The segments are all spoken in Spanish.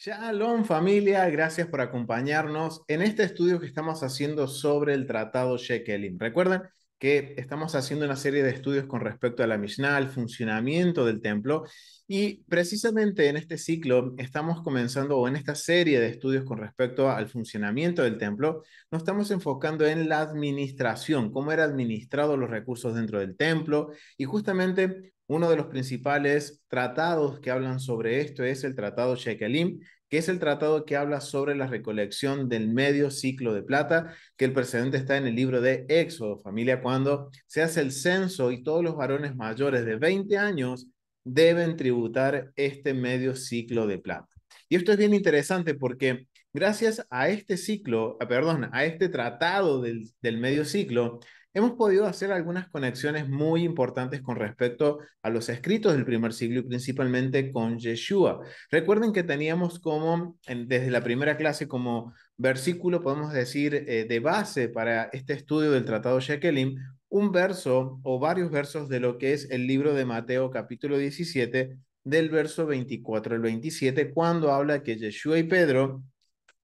Shalom familia, gracias por acompañarnos en este estudio que estamos haciendo sobre el Tratado Shekelim. Recuerden que estamos haciendo una serie de estudios con respecto a la Mishnah, al funcionamiento del templo, y precisamente en este ciclo estamos comenzando, o en esta serie de estudios con respecto al funcionamiento del templo, nos estamos enfocando en la administración, cómo era administrado los recursos dentro del templo, y justamente uno de los principales tratados que hablan sobre esto es el Tratado Shekelim, que es el tratado que habla sobre la recolección del medio ciclo de plata, que el precedente está en el libro de Éxodo, familia, cuando se hace el censo y todos los varones mayores de 20 años deben tributar este medio ciclo de plata. Y esto es bien interesante porque gracias a este ciclo, perdón, a este tratado del medio ciclo, hemos podido hacer algunas conexiones muy importantes con respecto a los escritos del primer siglo y principalmente con Yeshua. Recuerden que teníamos como, desde la primera clase, como versículo, podemos decir, de base para este estudio del Tratado Shekelim, un verso o varios versos de lo que es el libro de Mateo capítulo 17, del verso 24 al 27, cuando habla que Yeshua y Pedro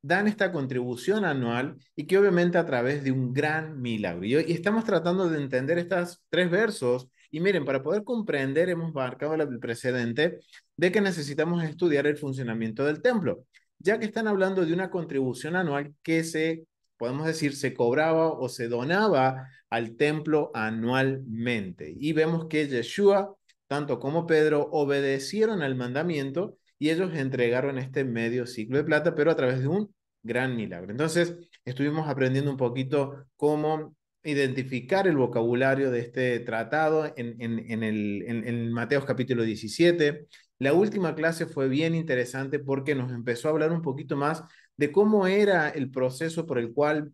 dan esta contribución anual y que obviamente a través de un gran milagro. Y estamos tratando de entender estos tres versos y miren, para poder comprender hemos marcado el precedente de que necesitamos estudiar el funcionamiento del templo, ya que están hablando de una contribución anual que podemos decir, se cobraba o se donaba al templo anualmente. Y vemos que Yeshua, tanto como Pedro, obedecieron al mandamiento y ellos entregaron este medio ciclo de plata, pero a través de un gran milagro. Entonces, estuvimos aprendiendo un poquito cómo identificar el vocabulario de este tratado en Mateos capítulo 17. La última clase fue bien interesante porque nos empezó a hablar un poquito más de cómo era el proceso por el cual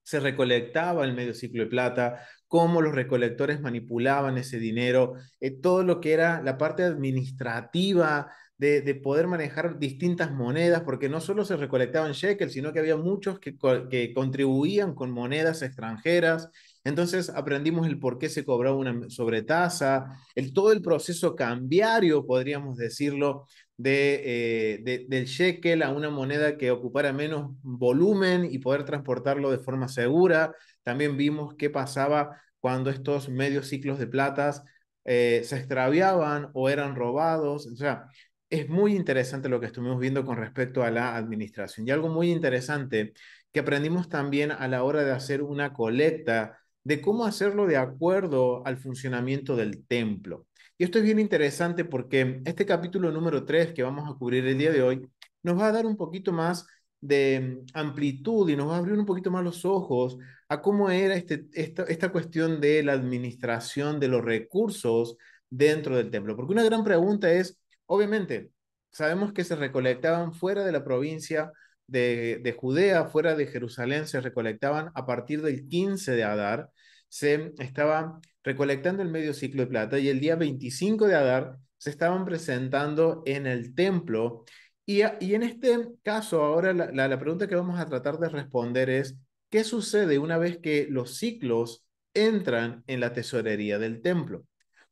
se recolectaba el medio ciclo de plata, cómo los recolectores manipulaban ese dinero, todo lo que era la parte administrativa de poder manejar distintas monedas, porque no solo se recolectaban shekels, sino que había muchos que contribuían con monedas extranjeras. Entonces aprendimos el por qué se cobraba una sobretasa, todo el proceso cambiario, podríamos decirlo, del shekel a una moneda que ocupara menos volumen y poder transportarlo de forma segura. También vimos qué pasaba cuando estos medios ciclos de platas se extraviaban o eran robados. O sea, es muy interesante lo que estuvimos viendo con respecto a la administración. Y algo muy interesante que aprendimos también a la hora de hacer una colecta, de cómo hacerlo de acuerdo al funcionamiento del templo. Y esto es bien interesante porque este capítulo número 3 que vamos a cubrir el día de hoy nos va a dar un poquito más de amplitud y nos va a abrir un poquito más los ojos a cómo era esta cuestión de la administración de los recursos dentro del templo. Porque una gran pregunta es, obviamente, sabemos que se recolectaban fuera de la provincia de Judea, fuera de Jerusalén, se recolectaban a partir del 15 de Adar, se estaba recolectando el medio ciclo de plata y el día 25 de Adar se estaban presentando en el templo. Y en este caso, ahora la pregunta que vamos a tratar de responder es, ¿qué sucede una vez que los ciclos entran en la tesorería del templo?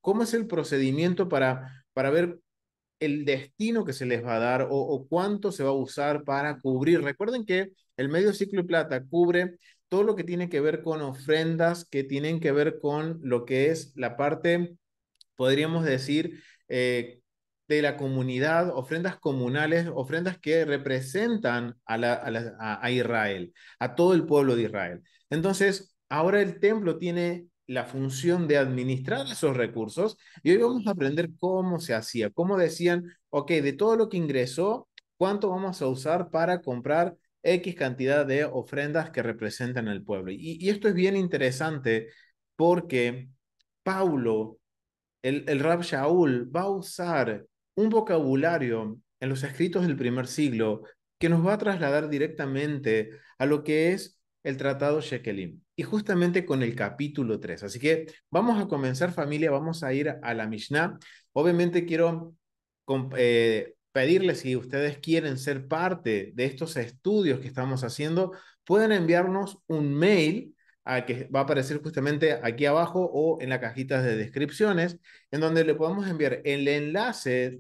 ¿Cómo es el procedimiento para ver el destino que se les va a dar o cuánto se va a usar para cubrir? Recuerden que el medio ciclo de plata cubre todo lo que tiene que ver con ofrendas, que tienen que ver con lo que es la parte, podríamos decir, de la comunidad, ofrendas comunales, ofrendas que representan a Israel, a todo el pueblo de Israel. Entonces, ahora el templo tiene la función de administrar esos recursos y hoy vamos a aprender cómo se hacía, cómo decían, ok, de todo lo que ingresó, ¿cuánto vamos a usar para comprar X cantidad de ofrendas que representan al pueblo? Y esto es bien interesante porque Paulo, el Rab Shaul, va a usar un vocabulario en los escritos del primer siglo que nos va a trasladar directamente a lo que es el Tratado Shekelim, y justamente con el capítulo 3. Así que vamos a comenzar, familia, vamos a ir a la Mishnah. Obviamente quiero pedirles, si ustedes quieren ser parte de estos estudios que estamos haciendo, pueden enviarnos un mail que va a aparecer justamente aquí abajo o en la cajita de descripciones, en donde le podemos enviar el enlace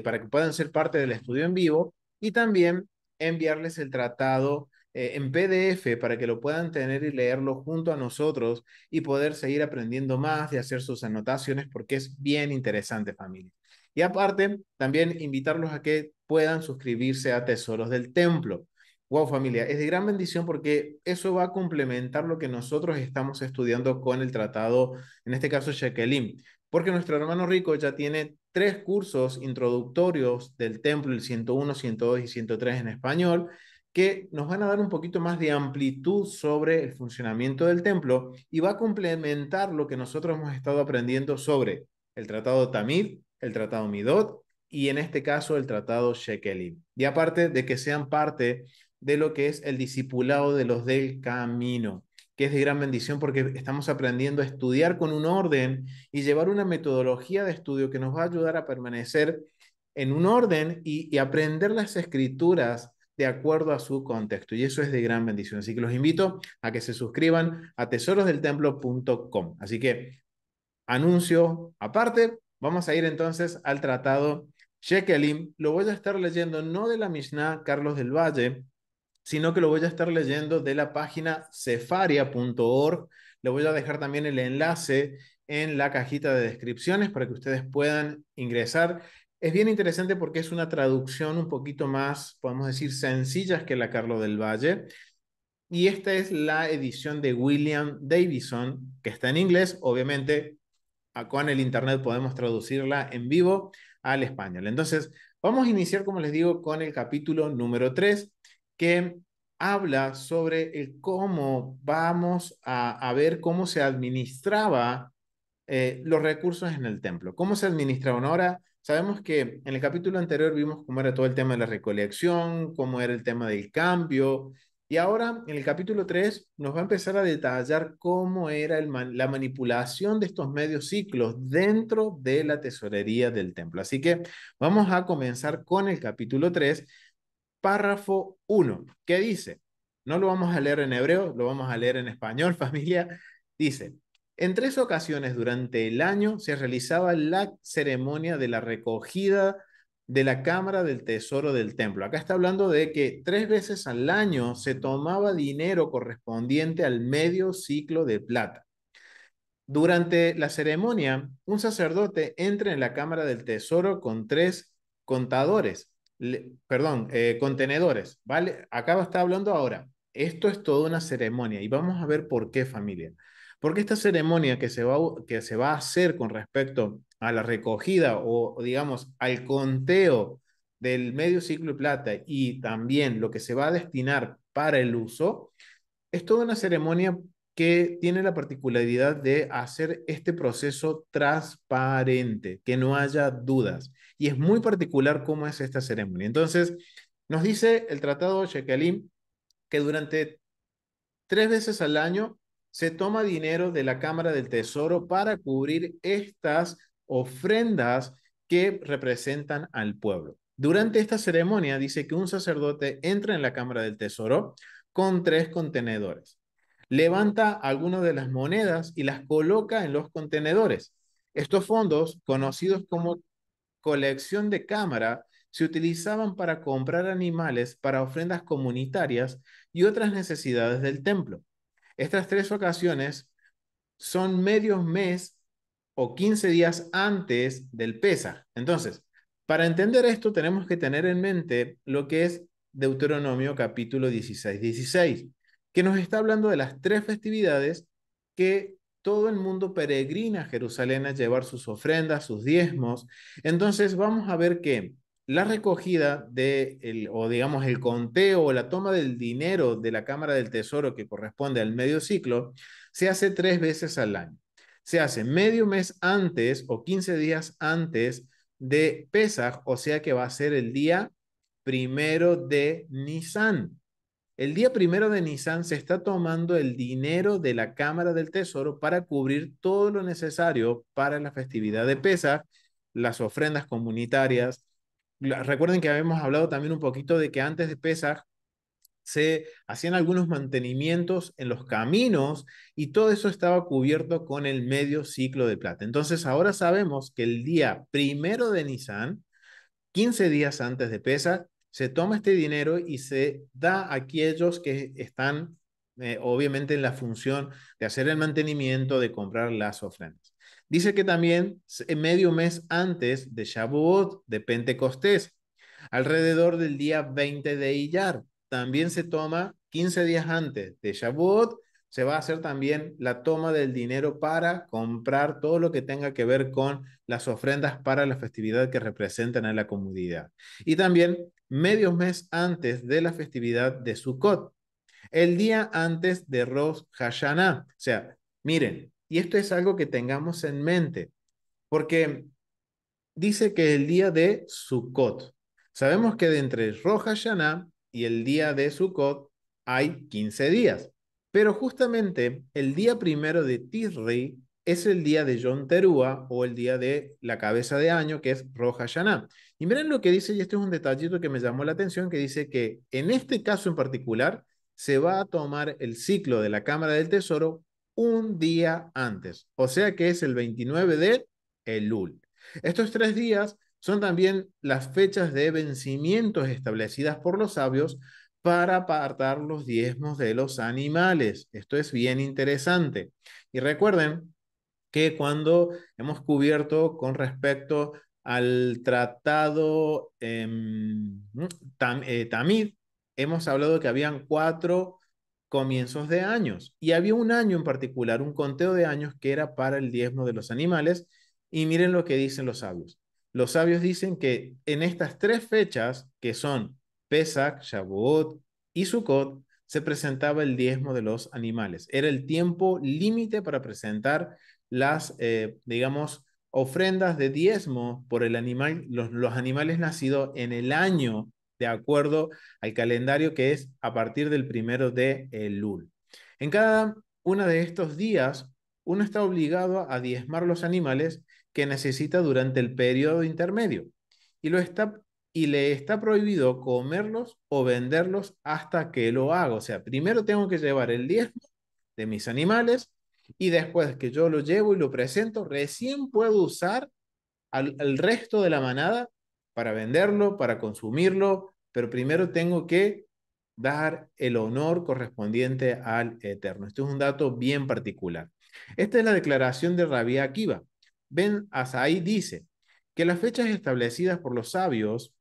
para que puedan ser parte del estudio en vivo, y también enviarles el tratado en PDF para que lo puedan tener y leerlo junto a nosotros y poder seguir aprendiendo más y hacer sus anotaciones porque es bien interesante, familia. Y aparte, también invitarlos a que puedan suscribirse a Tesoros del Templo. Wow, familia, es de gran bendición porque eso va a complementar lo que nosotros estamos estudiando con el tratado, en este caso Shekelim, porque nuestro hermano Rico ya tiene 3 cursos introductorios del templo, el 101, 102 y 103 en español, que nos van a dar un poquito más de amplitud sobre el funcionamiento del templo y va a complementar lo que nosotros hemos estado aprendiendo sobre el tratado Tamid, el tratado Midot y en este caso el tratado Shekelim. Y aparte de que sean parte de lo que es el discipulado de los del camino, que es de gran bendición porque estamos aprendiendo a estudiar con un orden y llevar una metodología de estudio que nos va a ayudar a permanecer en un orden y aprender las escrituras de acuerdo a su contexto. Y eso es de gran bendición. Así que los invito a que se suscriban a tesorosdeltemplo.com. Así que anuncio aparte, vamos a ir entonces al tratado Shekelim. Lo voy a estar leyendo no de la Mishnah Carlos del Valle, sino que lo voy a estar leyendo de la página cefaria.org. Le voy a dejar también el enlace en la cajita de descripciones para que ustedes puedan ingresar. Es bien interesante porque es una traducción un poquito más, podemos decir, sencilla que la Carlos del Valle. Y esta es la edición de William Davison, que está en inglés. Obviamente, acá en el internet podemos traducirla en vivo al español. Entonces, vamos a iniciar, como les digo, con el capítulo número 3, que habla sobre el cómo vamos a ver cómo se administraba los recursos en el templo. ¿Cómo se administraban? Ahora, sabemos que en el capítulo anterior vimos cómo era todo el tema de la recolección, cómo era el tema del cambio, y ahora en el capítulo 3 nos va a empezar a detallar cómo era la manipulación de estos medios ciclos dentro de la tesorería del templo. Así que vamos a comenzar con el capítulo 3, párrafo 1, que dice, no lo vamos a leer en hebreo, lo vamos a leer en español, familia, dice, en 3 ocasiones durante el año se realizaba la ceremonia de la recogida de la cámara del tesoro del templo. Acá está hablando de que 3 veces al año se tomaba dinero correspondiente al medio ciclo de plata. Durante la ceremonia, un sacerdote entra en la cámara del tesoro con 3 contenedores, ¿vale? Acá está hablando ahora. Esto es toda una ceremonia y vamos a ver por qué, familia. Porque esta ceremonia que se va a hacer con respecto a la recogida o digamos, al conteo del medio ciclo de plata y también lo que se va a destinar para el uso, es toda una ceremonia que tiene la particularidad de hacer este proceso transparente, que no haya dudas. Y es muy particular cómo es esta ceremonia. Entonces, nos dice el Tratado Shekelim que durante 3 veces al año se toma dinero de la Cámara del Tesoro para cubrir estas ofrendas que representan al pueblo. Durante esta ceremonia dice que un sacerdote entra en la Cámara del Tesoro con 3 contenedores. Levanta algunas de las monedas y las coloca en los contenedores. Estos fondos, conocidos como colección de cámara, se utilizaban para comprar animales para ofrendas comunitarias y otras necesidades del templo. Estas 3 ocasiones son medio mes o 15 días antes del Pesaj. Entonces, para entender esto tenemos que tener en mente lo que es Deuteronomio capítulo 16, que nos está hablando de las 3 festividades que todo el mundo peregrina a Jerusalén a llevar sus ofrendas, sus diezmos. Entonces vamos a ver que la recogida o digamos el conteo o la toma del dinero de la Cámara del Tesoro que corresponde al medio ciclo se hace 3 veces al año. Se hace medio mes antes o 15 días antes de Pesaj, o sea que va a ser el día 1 de Nisan. El día 1 de Nisan se está tomando el dinero de la Cámara del Tesoro para cubrir todo lo necesario para la festividad de Pesaj, las ofrendas comunitarias. Recuerden que habíamos hablado también un poquito de que antes de Pesaj se hacían algunos mantenimientos en los caminos y todo eso estaba cubierto con el medio ciclo de plata. Entonces ahora sabemos que el día 1 de Nisan, 15 días antes de Pesach, se toma este dinero y se da a aquellos que están obviamente en la función de hacer el mantenimiento, de comprar las ofrendas. Dice que también medio mes antes de Shavuot, de Pentecostés, alrededor del día 20 de Iyar, también se toma 15 días antes de Shavuot, se va a hacer también la toma del dinero para comprar todo lo que tenga que ver con las ofrendas para la festividad que representan a la comunidad. Y también medio mes antes de la festividad de Sukkot, el día antes de Rosh Hashanah. O sea, miren, y esto es algo que tengamos en mente, porque dice que el día de Sukkot. Sabemos que de entre Rosh Hashanah y el día de Sukkot hay 15 días, pero justamente el día primero de Tisri es el día de Yom Teruah o el día de la cabeza de año, que es Rosh Hashanah. Y miren lo que dice, y este es un detallito que me llamó la atención, que dice que en este caso en particular se va a tomar el ciclo de la Cámara del Tesoro un día antes, o sea que es el 29 de Elul. Estos 3 días son también las fechas de vencimientos establecidas por los sabios para apartar los diezmos de los animales. Esto es bien interesante. Y recuerden que cuando hemos cubierto con respecto al tratado Tamid, hemos hablado que habían 4 comienzos de años y había un año en particular, un conteo de años que era para el diezmo de los animales. Y miren lo que dicen los sabios. Los sabios dicen que en estas 3 fechas, que son Pesach, Shavuot y Sukkot, se presentaba el diezmo de los animales. Era el tiempo límite para presentar las, digamos, ofrendas de diezmo por el animal, los animales nacidos en el año de acuerdo al calendario que es a partir del 1 de Elul. En cada uno de estos días, uno está obligado a diezmar los animales que necesita durante el periodo intermedio y, y le está prohibido comerlos o venderlos hasta que lo haga. O sea, primero tengo que llevar el diezmo de mis animales y después que yo lo llevo y lo presento, recién puedo usar al resto de la manada para venderlo, para consumirlo, pero primero tengo que dar el honor correspondiente al Eterno. Este es un dato bien particular. Esta es la declaración de Rabí Akiva. Ben Asai dice que las fechas establecidas por los sabios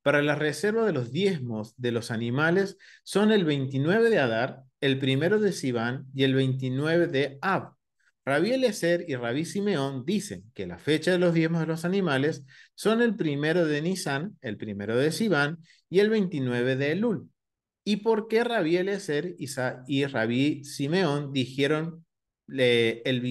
para la reserva de los diezmos de los animales son el 29 de Adar, el 1 de Sivan y el 29 de Ab. Rabí Eliezer y Rabí Simeón dicen que la fecha de los diezmos de los animales son el 1 de Nisan, el 1 de Sivan y el 29 de Elul. ¿Y por qué Rabí Eliezer y Rabí Simeón dijeron el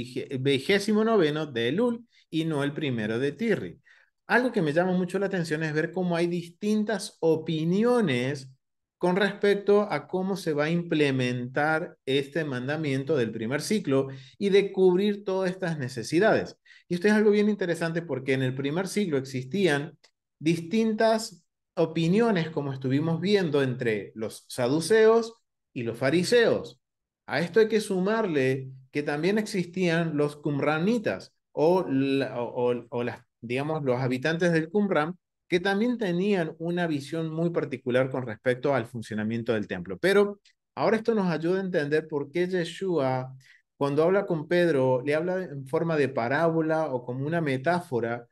29 de Elul y no el 1 de Tirri? Algo que me llama mucho la atención es ver cómo hay distintas opiniones con respecto a cómo se va a implementar este mandamiento del primer ciclo y de cubrir todas estas necesidades. Y esto es algo bien interesante porque en el primer siglo existían distintas opiniones, como estuvimos viendo, entre los saduceos y los fariseos. A esto hay que sumarle que también existían los qumranitas o las, digamos, los habitantes del Qumran, que también tenían una visión muy particular con respecto al funcionamiento del templo. Pero ahora esto nos ayuda a entender por qué Yeshua, cuando habla con Pedro, le habla en forma de parábola o como una metáfora,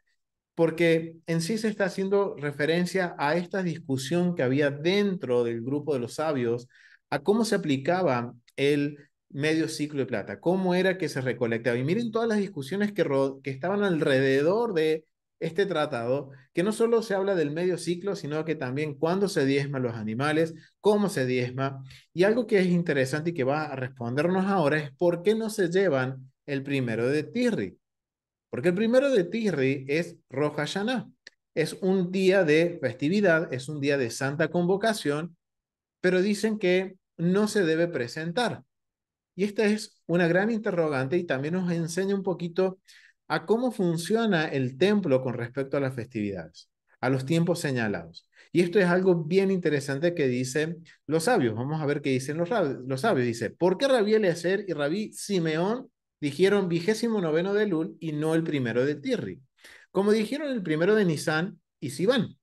porque en sí se está haciendo referencia a esta discusión que había dentro del grupo de los sabios, a cómo se aplicaba el medio ciclo de plata, cómo era que se recolectaba. Y miren todas las discusiones que estaban alrededor de este tratado, que no solo se habla del medio ciclo, sino que también cuándo se diezman los animales, cómo se diezma. Y algo que es interesante y que va a respondernos ahora es por qué no se llevan el 1 de Tirri. Porque el 1 de Tirri es Rosh Hashanah. Es un día de festividad, es un día de santa convocación, pero dicen que no se debe presentar. Y esta es una gran interrogante y también nos enseña un poquito a cómo funciona el templo con respecto a las festividades, a los tiempos señalados. Y esto es algo bien interesante que dicen los sabios. Vamos a ver qué dicen los sabios. Dice, ¿por qué Rabí Eliezer y Rabí Simeón dijeron 29 de Elul y no el 1 de Tirri? Como dijeron el 1 de Nisan y Sivan.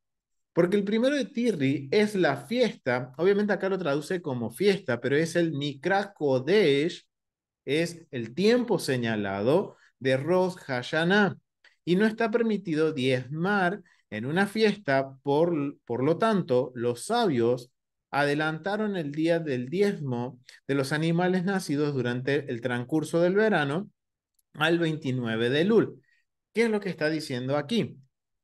Porque el primero de Tirri es la fiesta, obviamente acá lo traduce como fiesta, pero es el Mikra Kodesh, es el tiempo señalado de Rosh Hashanah y no está permitido diezmar en una fiesta, por lo tanto, los sabios adelantaron el día del diezmo de los animales nacidos durante el transcurso del verano al 29 de Lul. ¿Qué es lo que está diciendo aquí?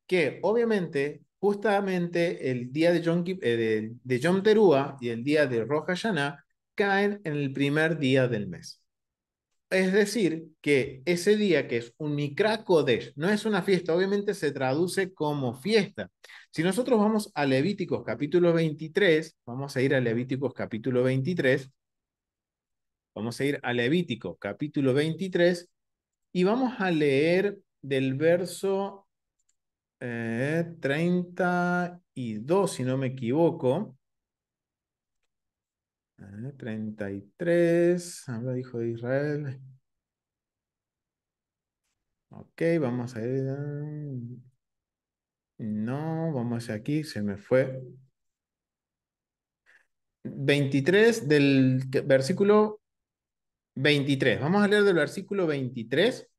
Que obviamente, justamente el día de de Yom Teruah y el día de Rosh Hashanah caen en el primer día del mes. Es decir, que ese día que es un Mikra Kodesh, no es una fiesta, obviamente se traduce como fiesta. Si nosotros vamos a Levíticos capítulo 23, vamos a ir a Levíticos capítulo 23, vamos a ir a Levítico capítulo 23 y vamos a leer del verso 32, si no me equivoco. 33, habla hijo de Israel. Ok, vamos a ir. No, vamos aquí, se me fue. 23 del versículo 23. Vamos a leer del versículo 23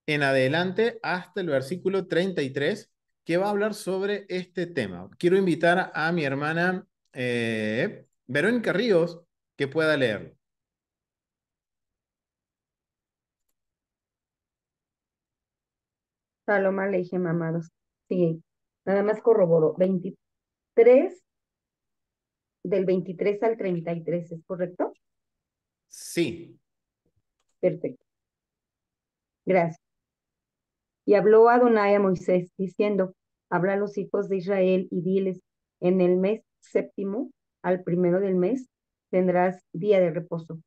en adelante hasta el versículo 33, que va a hablar sobre este tema. Quiero invitar a mi hermana Verónica Ríos que pueda leerlo. Shalom Aleichem, amados. Sí, nada más corroboró. 23, del 23 al 33, ¿es correcto? Sí. Perfecto, gracias. Y habló Adonai a Moisés, diciendo, habla a los hijos de Israel y diles, en el mes séptimo, al primero del mes, tendrás día de reposo,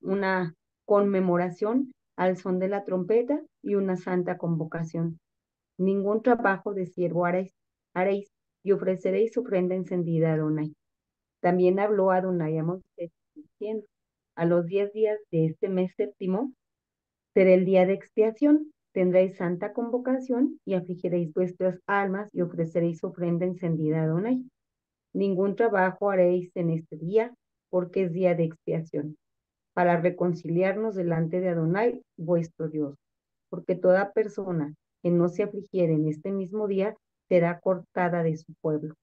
una conmemoración al son de la trompeta y una santa convocación. Ningún trabajo de siervo haréis y ofreceréis ofrenda encendida a Adonai. También habló Adonai a Moisés diciendo, a los 10 días de este mes séptimo será el día de expiación, tendréis santa convocación y afligiréis vuestras almas y ofreceréis ofrenda encendida a Adonai. Ningún trabajo haréis en este día, porque es día de expiación, para reconciliarnos delante de Adonai, vuestro Dios. Porque toda persona que no se afligiere en este mismo día será cortada de su pueblo.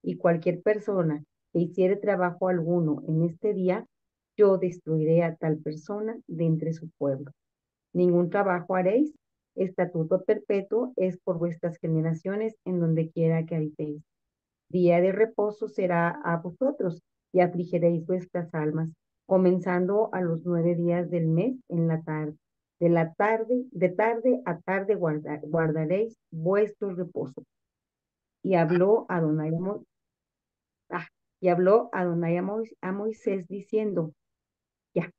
Y cualquier persona que hiciere trabajo alguno en este día, yo destruiré a tal persona de entre su pueblo. Ningún trabajo haréis, estatuto perpetuo es por vuestras generaciones en donde quiera que habitéis. Día de reposo será a vosotros y afligiréis vuestras almas, comenzando a los 9 días del mes en la tarde. De tarde a tarde guardaréis vuestro reposo. Y habló Adonai ah, y habló Adonai a Moisés diciendo, ya,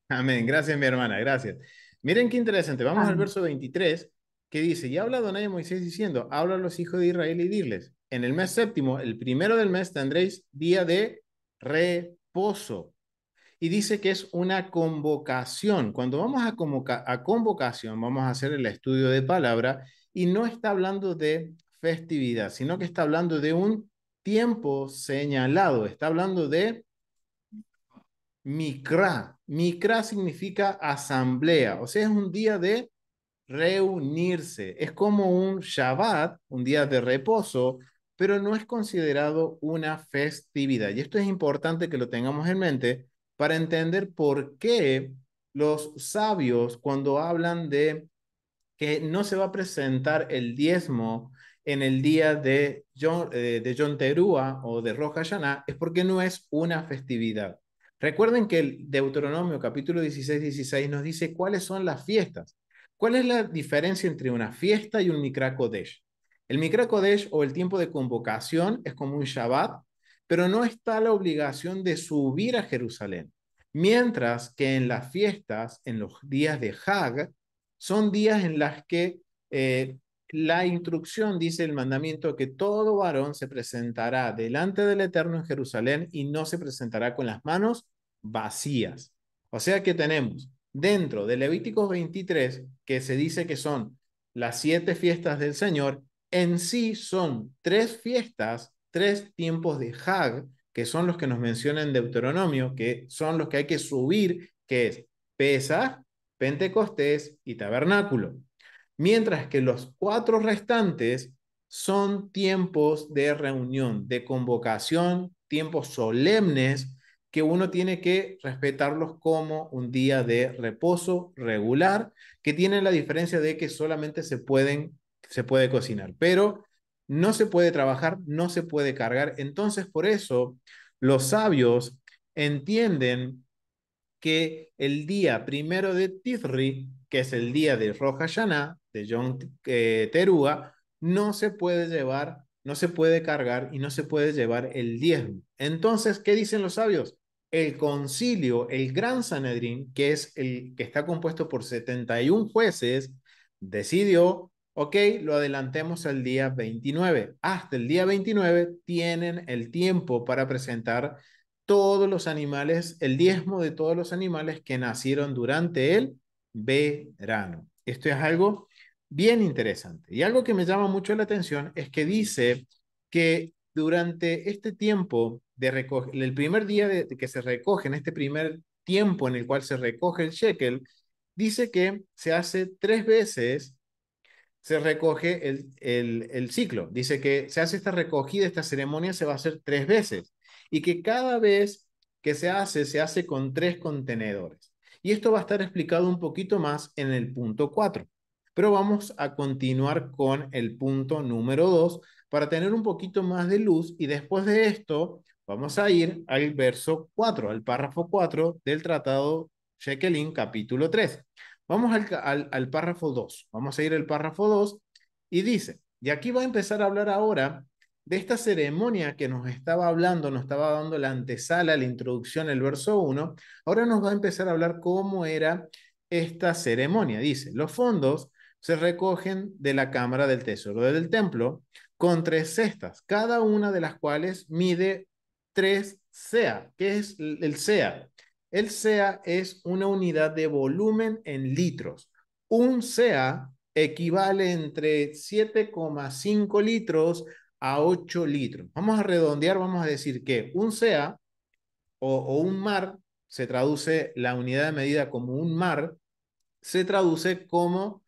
Amén. Gracias, mi hermana. Gracias. Miren qué interesante. Vamos al amén. verso 23 que dice, y habla Adonai a Moisés diciendo, habla a los hijos de Israel y diles, en el mes séptimo, el primero del mes, tendréis día de reposo. Y dice que es una convocación. Cuando vamos a convocación, vamos a hacer el estudio de palabra y no está hablando de festividad, sino que está hablando de un tiempo señalado. Está hablando de Mikra. Mikra significa asamblea, o sea, es un día de reunirse. Es como un Shabbat, un día de reposo, pero no es considerado una festividad. Y esto es importante que lo tengamos en mente para entender por qué los sabios, cuando hablan de que no se va a presentar el diezmo en el día de Yom Teruah o de Rosh Hashanah, es porque no es una festividad. Recuerden que el Deuteronomio capítulo 16 nos dice cuáles son las fiestas. ¿Cuál es la diferencia entre una fiesta y un Mikra Kodesh? El Mikra Kodesh o el tiempo de convocación es como un Shabbat, pero no está la obligación de subir a Jerusalén. Mientras que en las fiestas, en los días de Hag, son días en las que la instrucción dice el mandamiento que todo varón se presentará delante del Eterno en Jerusalén y no se presentará con las manos vacías. O sea que tenemos dentro de Levíticos 23, que se dice que son las 7 fiestas del Señor, En sí son tres fiestas, tres tiempos de Hag, que son los que nos menciona en Deuteronomio, que son los que hay que subir, que es Pesaj, Pentecostés y Tabernáculo. Mientras que los cuatro restantes son tiempos de reunión, de convocación, tiempos solemnes que uno tiene que respetarlos como un día de reposo regular, que tienen la diferencia de que solamente se puede cocinar, pero no se puede trabajar, no se puede cargar. Entonces, por eso, los sabios entienden que el día primero de Tithri, que es el día de Rosh Hashanah, de Yom Teruah, no se puede llevar, no se puede cargar y no se puede llevar el diezmo. Entonces, ¿qué dicen los sabios? El concilio, el Gran Sanedrín, que es el que está compuesto por 71 jueces, decidió, ok, lo adelantemos al día 29. Hasta el día 29 tienen el tiempo para presentar todos los animales, el diezmo de todos los animales que nacieron durante el verano. Esto es algo bien interesante. Y algo que me llama mucho la atención es que dice que durante este tiempo de recoger, el primer día de que se recoge, en este primer tiempo en el cual se recoge el shekel, dice que se hace 3 veces se recoge el ciclo. Dice que se hace esta recogida, esta ceremonia se va a hacer 3 veces y que cada vez que se hace con 3 contenedores. Y esto va a estar explicado un poquito más en el punto 4. Pero vamos a continuar con el punto número 2 para tener un poquito más de luz y después de esto vamos a ir al verso 4, al párrafo 4 del tratado Shekelin capítulo 3. Vamos al párrafo 2. Vamos a ir al párrafo 2 y dice, y aquí va a empezar a hablar ahora de esta ceremonia que nos estaba hablando, nos estaba dando la antesala, la introducción, el verso 1. Ahora nos va a empezar a hablar cómo era esta ceremonia. Dice, los fondos se recogen de la cámara del tesoro del templo con 3 cestas, cada una de las cuales mide 3 sea. ¿Qué es el sea? El sea es una unidad de volumen en litros. Un sea equivale entre 7,5 litros a 8 litros. Vamos a redondear, vamos a decir que un sea o un mar, se traduce la unidad de medida como un mar, se traduce como,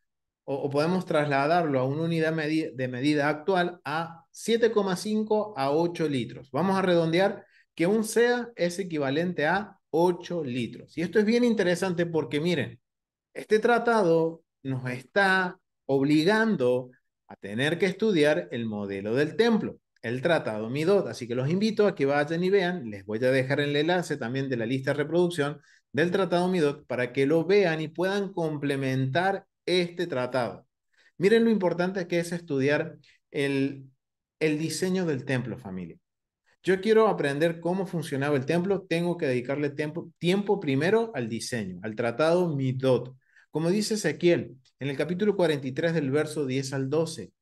o podemos trasladarlo a una unidad de medida actual a 7,5 a 8 litros. Vamos a redondear que un SEA es equivalente a 8 litros. Y esto es bien interesante porque miren, este tratado nos está obligando a tener que estudiar el modelo del templo, el tratado Midot. Así que los invito a que vayan y vean. Les voy a dejar el enlace también de la lista de reproducción del tratado Midot para que lo vean y puedan complementar este tratado. Miren lo importante que es estudiar el, el diseño del templo, familia. Yo quiero aprender cómo funcionaba el templo, tengo que dedicarle tiempo primero al diseño, al tratado Midot. Como dice Ezequiel en el capítulo 43 del verso 10 al 12,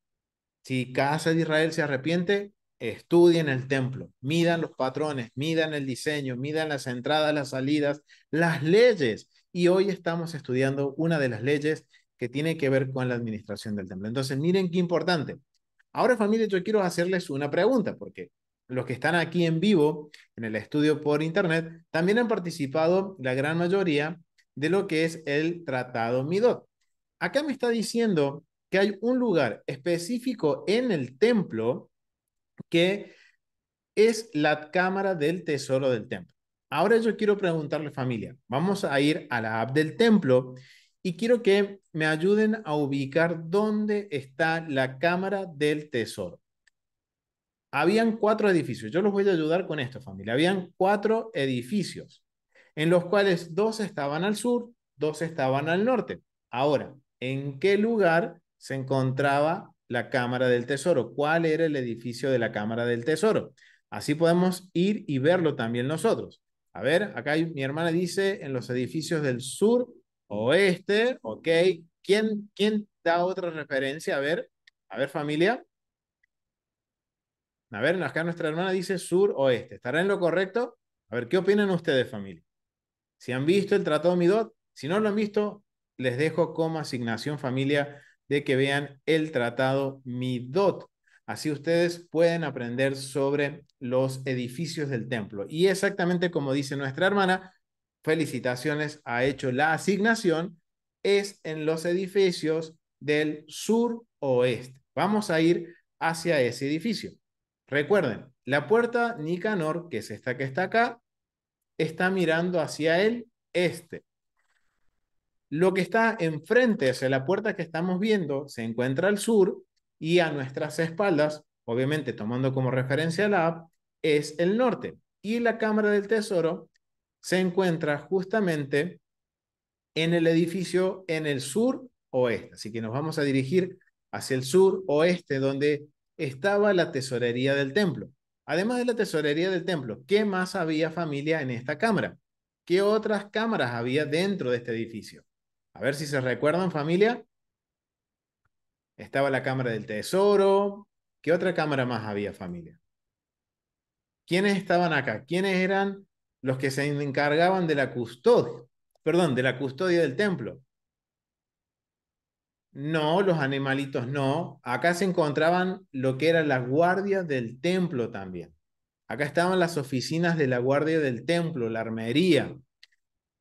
si casa de Israel se arrepiente, estudien el templo, midan los patrones, midan el diseño, midan las entradas, las salidas, las leyes. Y hoy estamos estudiando una de las leyes que tiene que ver con la administración del templo. Entonces, miren qué importante. Ahora, familia, yo quiero hacerles una pregunta, porque los que están aquí en vivo, en el estudio por internet, también han participado la gran mayoría de lo que es el Tratado Midot. Acá me está diciendo que hay un lugar específico en el templo que es la cámara del tesoro del templo. Ahora yo quiero preguntarle, familia, vamos a ir a la app del templo y quiero que me ayuden a ubicar dónde está la cámara del tesoro. Habían 4 edificios. Yo los voy a ayudar con esto, familia. Habían 4 edificios, en los cuales 2 estaban al sur, 2 estaban al norte. Ahora, ¿en qué lugar se encontraba la Cámara del Tesoro? ¿Cuál era el edificio de la Cámara del Tesoro? Así podemos ir y verlo también nosotros. A ver, acá mi hermana dice en los edificios del sur, oeste, ok. ¿Quién da otra referencia? A ver, familia. A ver, acá nuestra hermana dice sur-oeste. ¿Estará en lo correcto? A ver, ¿qué opinan ustedes, familia? Si han visto el Tratado Midot, si no lo han visto, les dejo como asignación, familia, de que vean el tratado Midot. Así ustedes pueden aprender sobre los edificios del templo. Y exactamente como dice nuestra hermana, felicitaciones, ha hecho la asignación, es en los edificios del sur oeste. Vamos a ir hacia ese edificio. Recuerden, la puerta Nicanor, que es esta que está acá, está mirando hacia el este. Lo que está enfrente, hacia la puerta que estamos viendo, se encuentra al sur y a nuestras espaldas, obviamente tomando como referencia la app, es el norte. Y la Cámara del Tesoro se encuentra justamente en el edificio en el sur oeste. Así que nos vamos a dirigir hacia el sur oeste, donde estaba la tesorería del templo. Además de la tesorería del templo, ¿qué más había, familia, en esta cámara? ¿Qué otras cámaras había dentro de este edificio? A ver si se recuerdan, familia. Estaba la cámara del tesoro. ¿Qué otra cámara más había, familia? ¿Quiénes estaban acá? ¿Quiénes eran los que se encargaban de la custodia? Perdón, de la custodia del templo. No, los animalitos no. Acá se encontraban lo que era la guardia del templo también. Acá estaban las oficinas de la guardia del templo, la armería.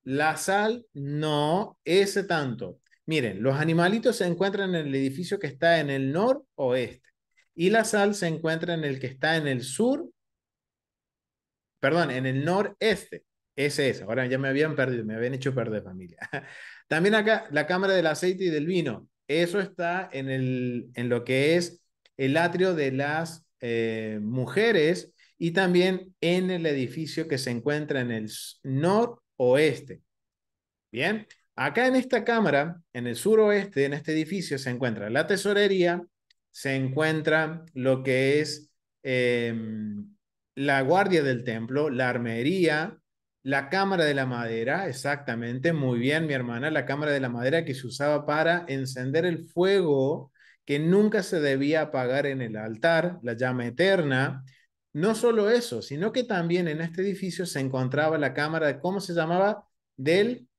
La sal, no, ese tanto. Miren, los animalitos se encuentran en el edificio que está en el noroeste y la sal se encuentra en el que está en el sur, perdón, en el noreste. Ese es. Ahora ya me habían perdido, me habían hecho perder, familia. También acá la cámara del aceite y del vino. Eso está en lo que es el atrio de las mujeres y también en el edificio que se encuentra en el noroeste. Bien, acá en esta cámara, en el suroeste, en este edificio, se encuentra la tesorería, se encuentra lo que es eh, la guardia del templo, la armería, la cámara de la madera, exactamente, muy bien, mi hermana, la cámara de la madera que se usaba para encender el fuego que nunca se debía apagar en el altar, la llama eterna. No solo eso, sino que también en este edificio se encontraba la cámara de, ¿cómo se llamaba? Del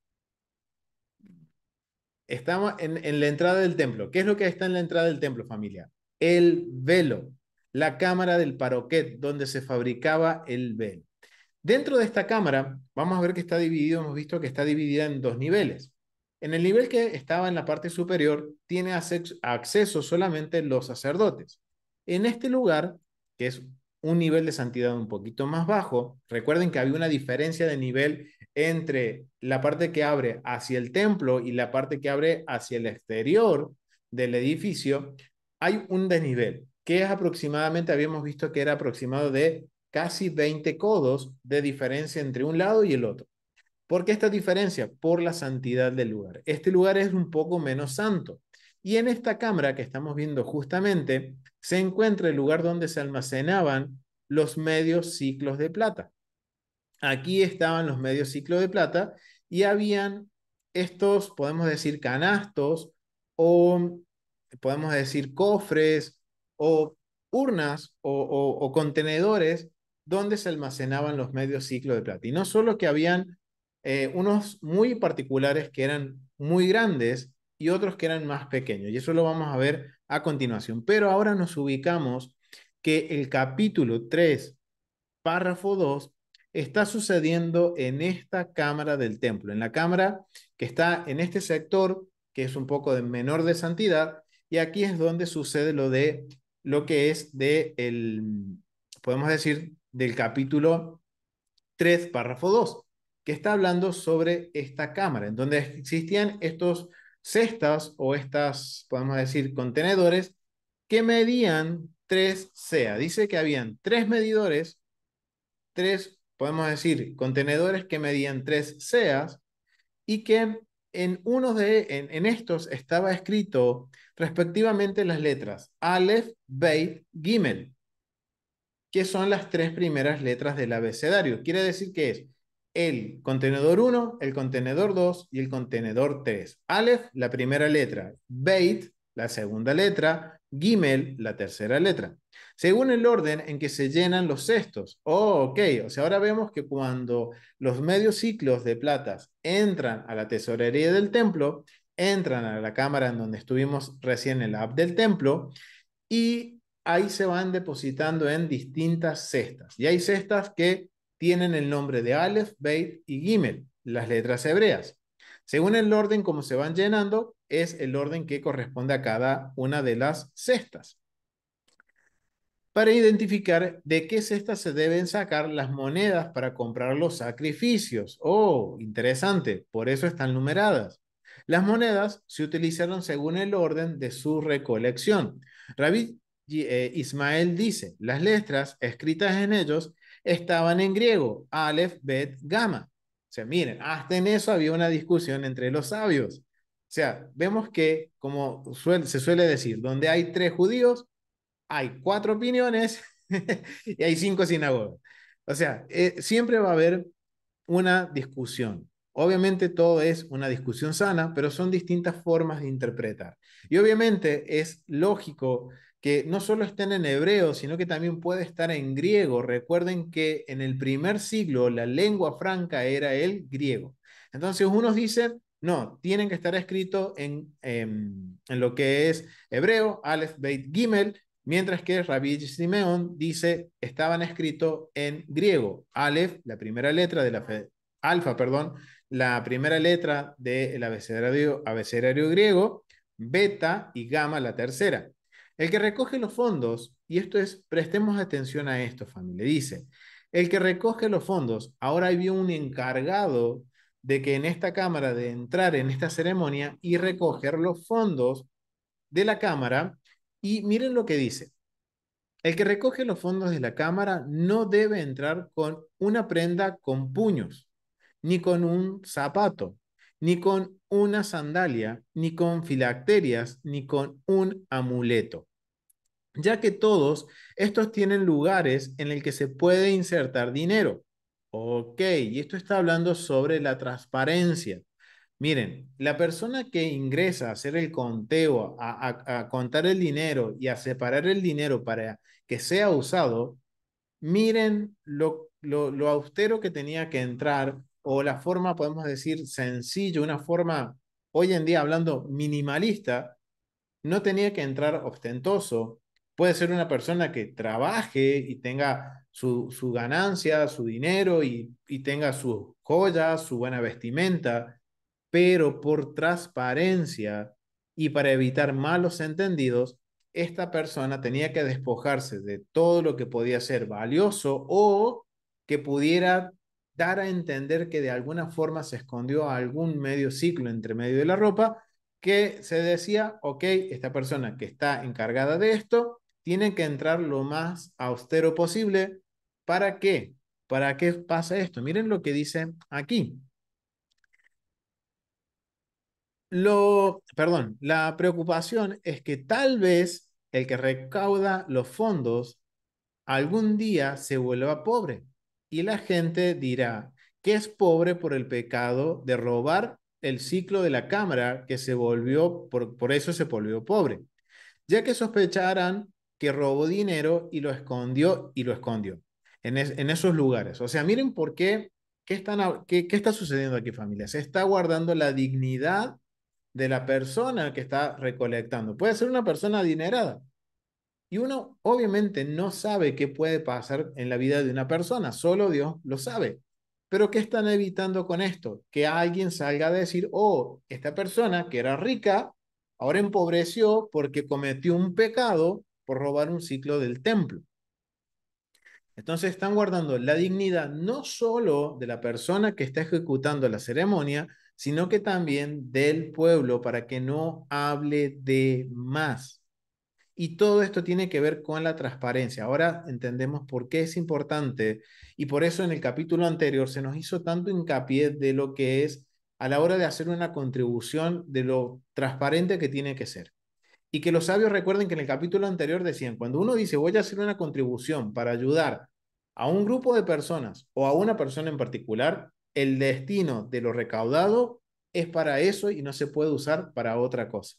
Estamos en la entrada del templo. ¿Qué es lo que está en la entrada del templo, familia? El velo, la cámara del paroquet, donde se fabricaba el velo. Dentro de esta cámara, vamos a ver que está dividido, hemos visto que está dividida en dos niveles. En el nivel que estaba en la parte superior, tiene acceso solamente los sacerdotes. En este lugar, que es un nivel de santidad un poquito más bajo, recuerden que había una diferencia de nivel entre la parte que abre hacia el templo y la parte que abre hacia el exterior del edificio, hay un desnivel, que es aproximadamente, habíamos visto que era aproximado de casi 20 codos de diferencia entre un lado y el otro. ¿Por qué esta diferencia? Por la santidad del lugar. Este lugar es un poco menos santo. Y en esta cámara que estamos viendo justamente se encuentra el lugar donde se almacenaban los medios ciclos de plata. Aquí estaban los medios ciclos de plata y habían estos, podemos decir, canastos o podemos decir cofres o urnas o contenedores donde se almacenaban los medios ciclos de plata. Y no solo que habían unos muy particulares que eran muy grandes y otros que eran más pequeños. Y eso lo vamos a ver a continuación. Pero ahora nos ubicamos que el capítulo 3 párrafo 2 está sucediendo en esta cámara del templo, en la cámara que está en este sector, que es un poco de menor de santidad, y aquí es donde sucede lo que es podemos decir, del capítulo 3 párrafo 2 que está hablando sobre esta cámara, en donde existían estos cestas o estas, podemos decir, contenedores que medían 3 sea. Dice que habían 3 medidores, tres, podemos decir, contenedores que medían 3 seas y que en estos estaba escrito respectivamente las letras Aleph, Beit, Gimel, que son las 3 primeras letras del abecedario. Quiere decir que es el contenedor 1, el contenedor 2 y el contenedor 3. Aleph, la primera letra. Beit, la segunda letra. Gimel, la tercera letra. Según el orden en que se llenan los cestos. Oh, ok. O sea, ahora vemos que cuando los medios ciclos de platas entran a la tesorería del templo, entran a la cámara en donde estuvimos recién en la app del templo y ahí se van depositando en distintas cestas. Y hay cestas que tienen el nombre de Aleph, Beit y Gimel, las letras hebreas. Según el orden como se van llenando, es el orden que corresponde a cada una de las cestas para identificar de qué cestas se deben sacar las monedas para comprar los sacrificios. Oh, interesante, por eso están numeradas. Las monedas se utilizaron según el orden de su recolección. Rabbi Ismael dice, las letras escritas en ellos estaban en griego, Aleph, Bet, Gamma. O sea, miren, hasta en eso había una discusión entre los sabios. O sea, vemos que, como se suele decir, donde hay tres judíos, hay cuatro opiniones y hay cinco sinagogas. O sea, siempre va a haber una discusión. Obviamente todo es una discusión sana, pero son distintas formas de interpretar. Y obviamente es lógico que no solo estén en hebreo, sino que también puede estar en griego. Recuerden que en el primer siglo la lengua franca era el griego. Entonces unos dicen, no, tienen que estar escritos en lo que es hebreo, Aleph, Beit, Gimel, mientras que Rabbi Simeón dice, estaban escritos en griego, Aleph, la primera letra de la alfa, perdón, la primera letra del abecedario griego, beta y gamma la tercera. El que recoge los fondos, y esto es, prestemos atención a esto, familia, dice, el que recoge los fondos, ahora había un encargado de que en esta cámara, de entrar en esta ceremonia y recoger los fondos de la cámara, y miren lo que dice. El que recoge los fondos de la cámara no debe entrar con una prenda con puños, ni con un zapato, ni con una sandalia, ni con filacterias, ni con un amuleto, ya que todos estos tienen lugares en el que se puede insertar dinero. Ok, y esto está hablando sobre la transparencia. Miren, la persona que ingresa a hacer el conteo, a contar el dinero y a separar el dinero para que sea usado, miren lo austero que tenía que entrar o la forma, podemos decir, sencillo, una forma, hoy en día hablando minimalista, no tenía que entrar ostentoso. Puede ser una persona que trabaje y tenga su ganancia, su dinero y tenga sus joyas, su buena vestimenta, pero por transparencia y para evitar malos entendidos, esta persona tenía que despojarse de todo lo que podía ser valioso o que pudiera dar a entender que de alguna forma se escondió algún medio ciclo entre medio de la ropa que se decía, ok, esta persona que está encargada de esto tiene que entrar lo más austero posible. ¿Para qué? ¿Para qué pasa esto? Miren lo que dice aquí. Perdón, la preocupación es que tal vez el que recauda los fondos algún día se vuelva pobre y la gente dirá que es pobre por el pecado de robar el ciclo de la cámara que se volvió, por eso se volvió pobre, ya que sospecharán que robó dinero y lo escondió en esos lugares. O sea, miren por qué, qué está sucediendo aquí, familia. Se está guardando la dignidad de la persona que está recolectando. Puede ser una persona adinerada. Y uno obviamente no sabe qué puede pasar en la vida de una persona, solo Dios lo sabe. Pero ¿qué están evitando con esto? Que alguien salga a decir, oh, esta persona que era rica, ahora empobreció porque cometió un pecado por robar un ciclo del templo. Entonces están guardando la dignidad no solo de la persona que está ejecutando la ceremonia, sino que también del pueblo para que no hable de más. Y todo esto tiene que ver con la transparencia. Ahora entendemos por qué es importante y por eso en el capítulo anterior se nos hizo tanto hincapié de lo que es a la hora de hacer una contribución, de lo transparente que tiene que ser. Y que los sabios recuerden que en el capítulo anterior decían, cuando uno dice voy a hacer una contribución para ayudar a un grupo de personas o a una persona en particular, el destino de lo recaudado es para eso y no se puede usar para otra cosa.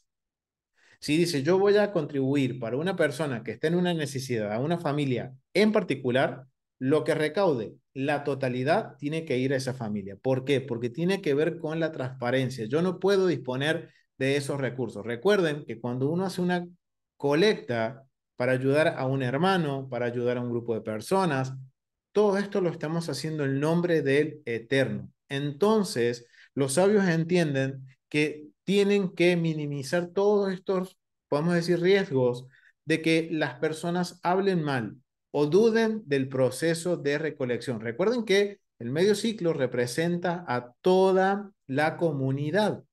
Si dice yo voy a contribuir para una persona que está en una necesidad, a una familia en particular, lo que recaude, la totalidad tiene que ir a esa familia. ¿Por qué? Porque tiene que ver con la transparencia. Yo no puedo disponer de esos recursos. Recuerden que cuando uno hace una colecta para ayudar a un hermano, para ayudar a un grupo de personas, todo esto lo estamos haciendo en nombre del Eterno. Entonces, los sabios entienden que tienen que minimizar todos estos, podemos decir, riesgos de que las personas hablen mal o duden del proceso de recolección. Recuerden que el medio ciclo representa a toda la comunidad.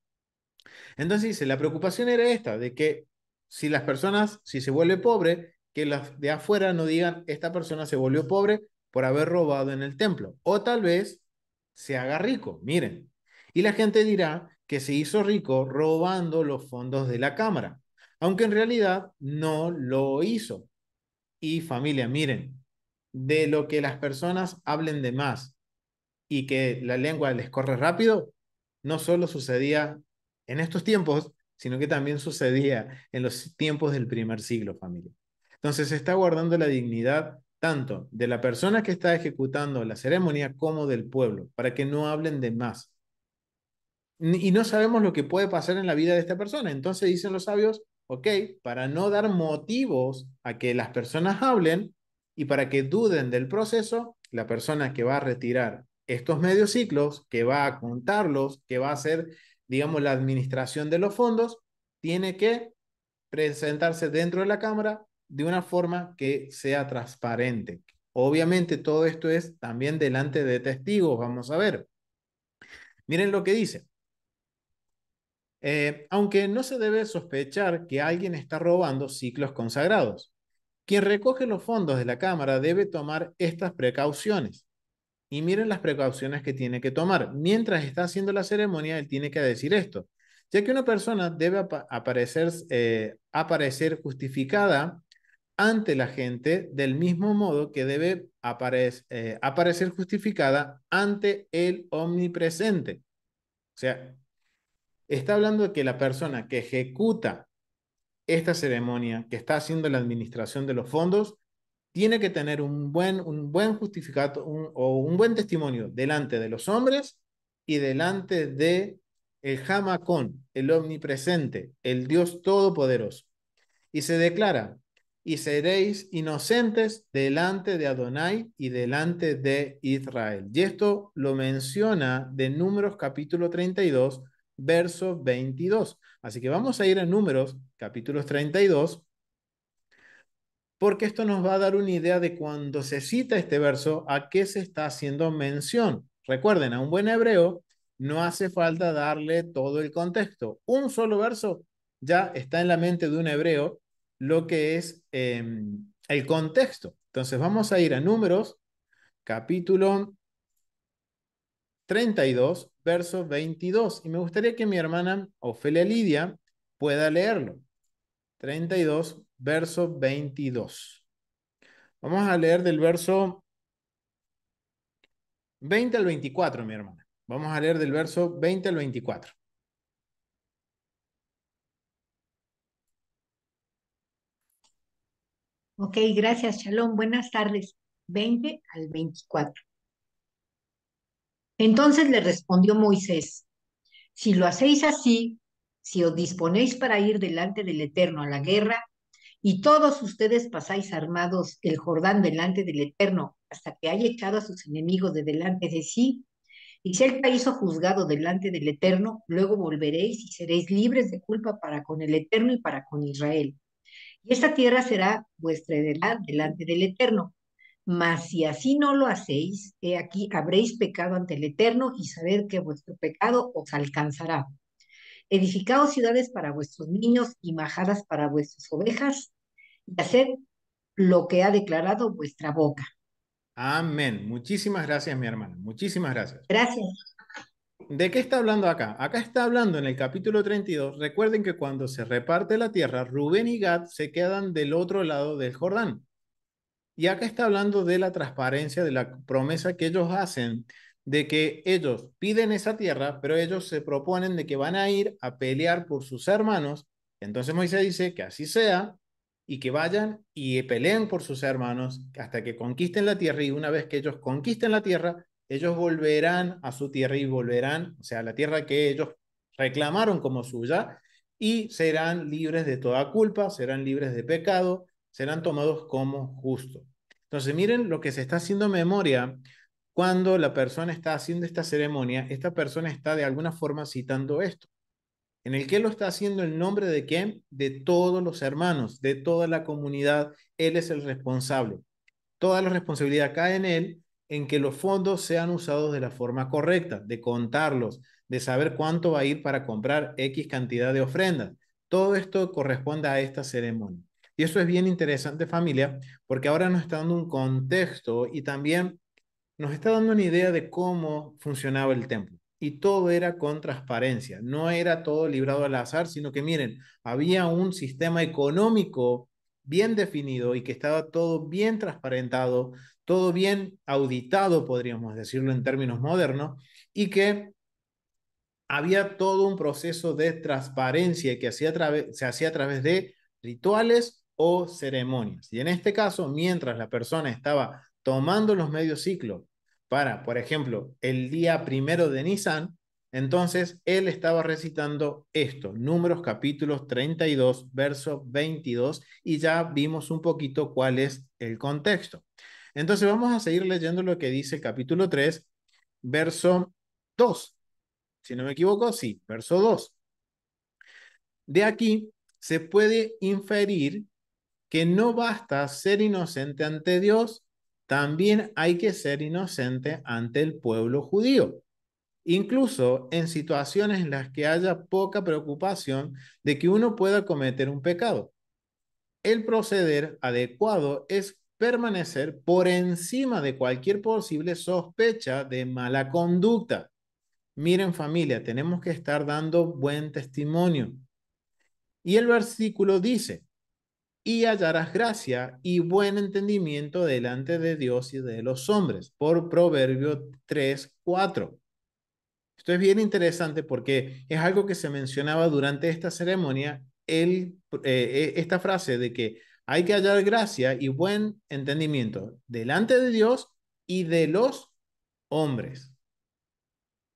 Entonces dice, la preocupación era esta, de que si las personas, si se vuelve pobre, que las de afuera no digan, esta persona se volvió pobre por haber robado en el templo. O tal vez se haga rico, miren. Y la gente dirá que se hizo rico robando los fondos de la cámara, aunque en realidad no lo hizo. Y familia, miren, de lo que las personas hablen de más y que la lengua les corre rápido, no solo sucedía en estos tiempos, sino que también sucedía en los tiempos del primer siglo, familia. Entonces se está guardando la dignidad tanto de la persona que está ejecutando la ceremonia como del pueblo, para que no hablen de más. Y no sabemos lo que puede pasar en la vida de esta persona. Entonces dicen los sabios, ok, para no dar motivos a que las personas hablen y para que duden del proceso, la persona que va a retirar estos medios ciclos, que va a contarlos, que va a hacer, digamos, la administración de los fondos, tiene que presentarse dentro de la cámara de una forma que sea transparente. Obviamente todo esto es también delante de testigos, vamos a ver. Miren lo que dice. Aunque no se debe sospechar que alguien está robando ciclos consagrados. Quien recoge los fondos de la Cámara debe tomar estas precauciones. Y miren las precauciones que tiene que tomar. Mientras está haciendo la ceremonia, él tiene que decir esto, ya que una persona debe aparecer justificada ante la gente del mismo modo que debe aparecer justificada ante el omnipresente. O sea, está hablando de que la persona que ejecuta esta ceremonia, que está haciendo la administración de los fondos, tiene que tener un buen justificado o un buen testimonio delante de los hombres y delante de el Hamacón, el omnipresente, el Dios todopoderoso. Y se declara, y seréis inocentes delante de Adonai y delante de Israel. Y esto lo menciona de Números capítulo 32, verso 22. Así que vamos a ir a Números capítulos 32, porque esto nos va a dar una idea de cuando se cita este verso, a qué se está haciendo mención. Recuerden, a un buen hebreo no hace falta darle todo el contexto. Un solo verso ya está en la mente de un hebreo lo que es el contexto. Entonces vamos a ir a Números, capítulo 32, verso 22. Y me gustaría que mi hermana Ofelia Lidia pueda leerlo. 32, verso 22. Vamos a leer del verso 20 al 24, mi hermana. Vamos a leer del verso 20 al 24. Ok, gracias, Shalom. Buenas tardes. 20 al 24. Entonces le respondió Moisés, si lo hacéis así, si os disponéis para ir delante del Eterno a la guerra, y todos ustedes pasáis armados el Jordán delante del Eterno hasta que haya echado a sus enemigos de delante de sí, y si el país o juzgado delante del Eterno, luego volveréis y seréis libres de culpa para con el Eterno y para con Israel. Y esta tierra será vuestra heredad delante del Eterno. Mas si así no lo hacéis, he aquí habréis pecado ante el Eterno y sabed que vuestro pecado os alcanzará. Edificaos ciudades para vuestros niños y majadas para vuestras ovejas, y haced lo que ha declarado vuestra boca. Amén. Muchísimas gracias, mi hermana. Muchísimas gracias. Gracias. ¿De qué está hablando acá? Acá está hablando en el capítulo 32. Recuerden que cuando se reparte la tierra, Rubén y Gad se quedan del otro lado del Jordán. Y acá está hablando de la transparencia, de la promesa que ellos hacen, de que ellos piden esa tierra, pero ellos se proponen de que van a ir a pelear por sus hermanos. Entonces Moisés dice que así sea y que vayan y peleen por sus hermanos hasta que conquisten la tierra y una vez que ellos conquisten la tierra, ellos volverán a su tierra y volverán, o sea, a la tierra que ellos reclamaron como suya y serán libres de toda culpa, serán libres de pecado, serán tomados como justos. Entonces, miren lo que se está haciendo memoria cuando la persona está haciendo esta ceremonia. Esta persona está de alguna forma citando esto. ¿En el que lo está haciendo en nombre de quién? De todos los hermanos, de toda la comunidad. Él es el responsable. Toda la responsabilidad cae en él, en que los fondos sean usados de la forma correcta, de contarlos, de saber cuánto va a ir para comprar X cantidad de ofrendas. Todo esto corresponde a esta ceremonia. Y eso es bien interesante, familia, porque ahora nos está dando un contexto y también nos está dando una idea de cómo funcionaba el templo. Y todo era con transparencia, no era todo librado al azar, sino que miren, había un sistema económico bien definido y que estaba todo bien transparentado, todo bien auditado, podríamos decirlo en términos modernos, y que había todo un proceso de transparencia que se hacía a través de rituales o ceremonias. Y en este caso, mientras la persona estaba tomando los medios ciclos para, por ejemplo, el día primero de Nisan, entonces él estaba recitando esto, Números capítulos 32, verso 22, y ya vimos un poquito cuál es el contexto. Entonces vamos a seguir leyendo lo que dice el capítulo 3, verso 2. Si no me equivoco, sí, verso 2. De aquí se puede inferir que no basta ser inocente ante Dios, también hay que ser inocente ante el pueblo judío, incluso en situaciones en las que haya poca preocupación de que uno pueda cometer un pecado. El proceder adecuado es permanecer por encima de cualquier posible sospecha de mala conducta. Miren familia, tenemos que estar dando buen testimonio. Y el versículo dice, y hallarás gracia y buen entendimiento delante de Dios y de los hombres, por Proverbio 3:4. Esto es bien interesante porque es algo que se mencionaba durante esta ceremonia, esta frase de que hay que hallar gracia y buen entendimiento delante de Dios y de los hombres.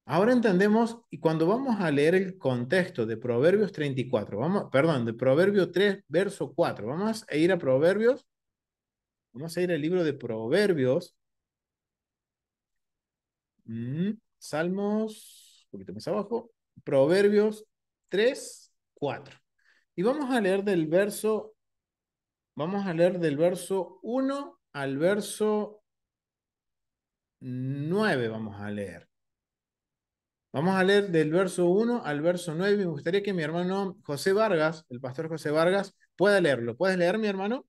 Ahora entendemos, y cuando vamos a leer el contexto de Proverbios 34, perdón, de Proverbio 3, verso 4, vamos a ir a Proverbios, vamos a ir al libro de Proverbios, Salmos, un poquito más abajo, Proverbios 3, 4. Y vamos a leer del verso 1 al verso 9, vamos a leer. Vamos a leer del verso 1 al verso 9. Me gustaría que mi hermano José Vargas, el pastor José Vargas, pueda leerlo. ¿Puedes leer, mi hermano?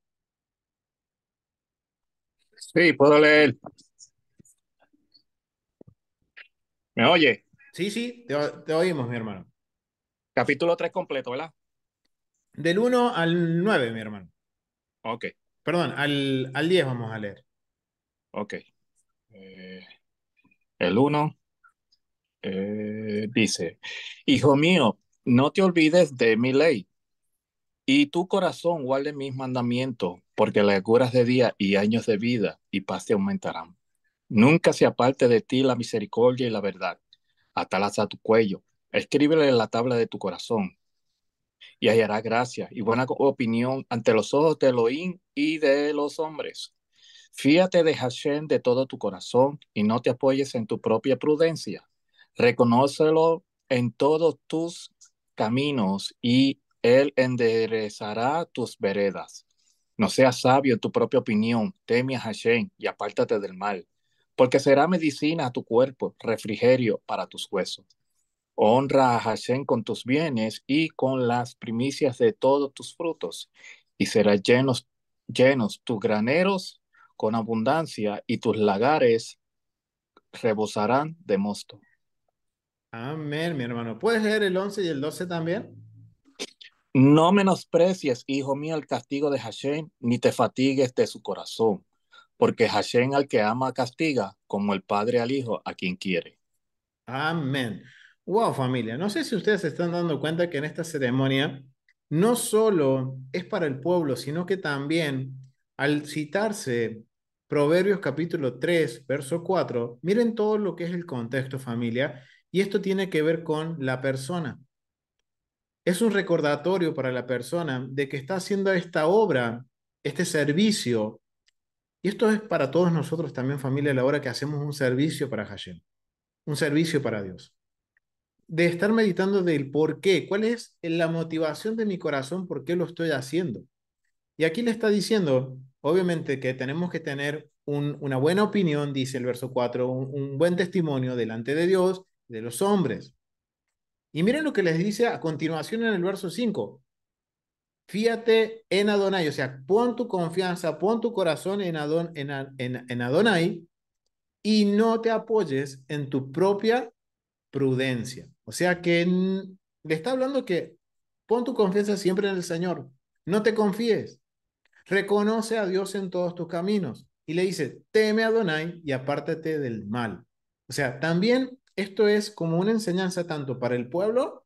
Sí, puedo leer. ¿Me oye? Sí, sí, te oímos, mi hermano. Capítulo 3 completo, ¿verdad? Del 1 al 9, mi hermano. Ok, Perdón, al 10 vamos a leer. ok. El uno dice, Hijo mío, no te olvides de mi ley, y tu corazón guarde mis mandamientos, porque larguras de día y años de vida y paz te aumentarán. Nunca se aparte de ti la misericordia y la verdad. Atalas a tu cuello, escríbele en la tabla de tu corazón, y hallará gracia y buena opinión ante los ojos de Elohim y de los hombres. Fíate de Hashem de todo tu corazón y no te apoyes en tu propia prudencia. Reconócelo en todos tus caminos y él enderezará tus veredas. No seas sabio en tu propia opinión, teme a Hashem y apártate del mal, porque será medicina a tu cuerpo, refrigerio para tus huesos. Honra a Hashem con tus bienes y con las primicias de todos tus frutos, y serán llenos tus graneros con abundancia, y tus lagares rebosarán de mosto. Amén, mi hermano. ¿Puedes leer el 11 y el 12 también? No menosprecies, hijo mío, el castigo de Hashem, ni te fatigues de su corazón, porque Hashem al que ama castiga, como el padre al hijo a quien quiere. Amén. Wow, familia. No sé si ustedes se están dando cuenta que en esta ceremonia no solo es para el pueblo, sino que también al citarse Proverbios capítulo 3, verso 4, miren todo lo que es el contexto, familia, y esto tiene que ver con la persona. Es un recordatorio para la persona de que está haciendo esta obra, este servicio. Y esto es para todos nosotros también, familia, a la hora que hacemos un servicio para Hashem, un servicio para Dios. De estar meditando del por qué, cuál es la motivación de mi corazón, por qué lo estoy haciendo. Y aquí le está diciendo, obviamente, que tenemos que tener una buena opinión, dice el verso 4, un buen testimonio delante de Dios, de los hombres. Y miren lo que les dice a continuación en el verso 5. Fíate en Adonai, o sea, pon tu confianza, pon tu corazón en Adonai y no te apoyes en tu propia prudencia. O sea que le está hablando que pon tu confianza siempre en el Señor, no te confíes, reconoce a Dios en todos tus caminos y le dice, teme a Adonai y apártate del mal. O sea, también esto es como una enseñanza tanto para el pueblo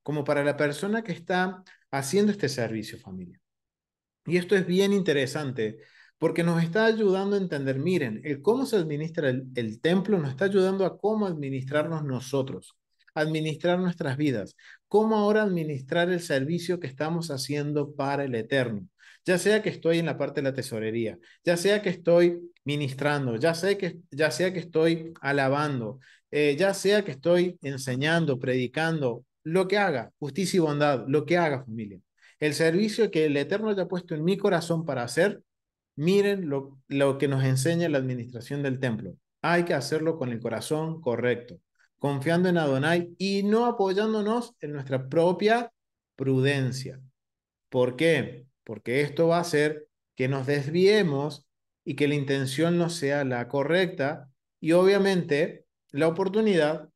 como para la persona que está haciendo este servicio, familia. Y esto es bien interesante porque nos está ayudando a entender, miren, el cómo se administra el templo nos está ayudando a cómo administrarnos nosotros, administrar nuestras vidas, cómo ahora administrar el servicio que estamos haciendo para el Eterno. Ya sea que estoy en la parte de la tesorería, ya sea que estoy ministrando, ya sea que estoy alabando, ya sea que estoy enseñando, predicando, lo que haga, justicia y bondad, lo que haga, familia. El servicio que el Eterno haya puesto en mi corazón para hacer, miren lo que nos enseña la administración del templo. Hay que hacerlo con el corazón correcto, confiando en Adonai y no apoyándonos en nuestra propia prudencia. ¿Por qué? Porque esto va a hacer que nos desviemos y que la intención no sea la correcta y obviamente la oportunidad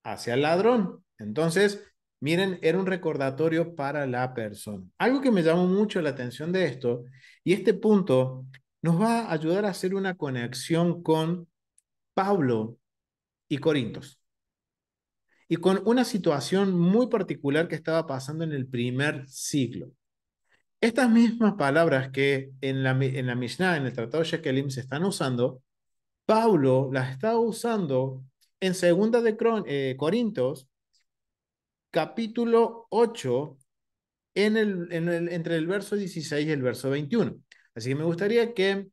hacia el ladrón. Entonces, miren, era un recordatorio para la persona. Algo que me llamó mucho la atención de esto y este punto nos va a ayudar a hacer una conexión con Pablo y Corintios y con una situación muy particular que estaba pasando en el primer siglo. Estas mismas palabras que en la Mishnah, en el Tratado de Shekelim, se están usando, Pablo las está usando en Segunda de Corintios, capítulo 8, entre el verso 16 y el verso 21. Así que me gustaría que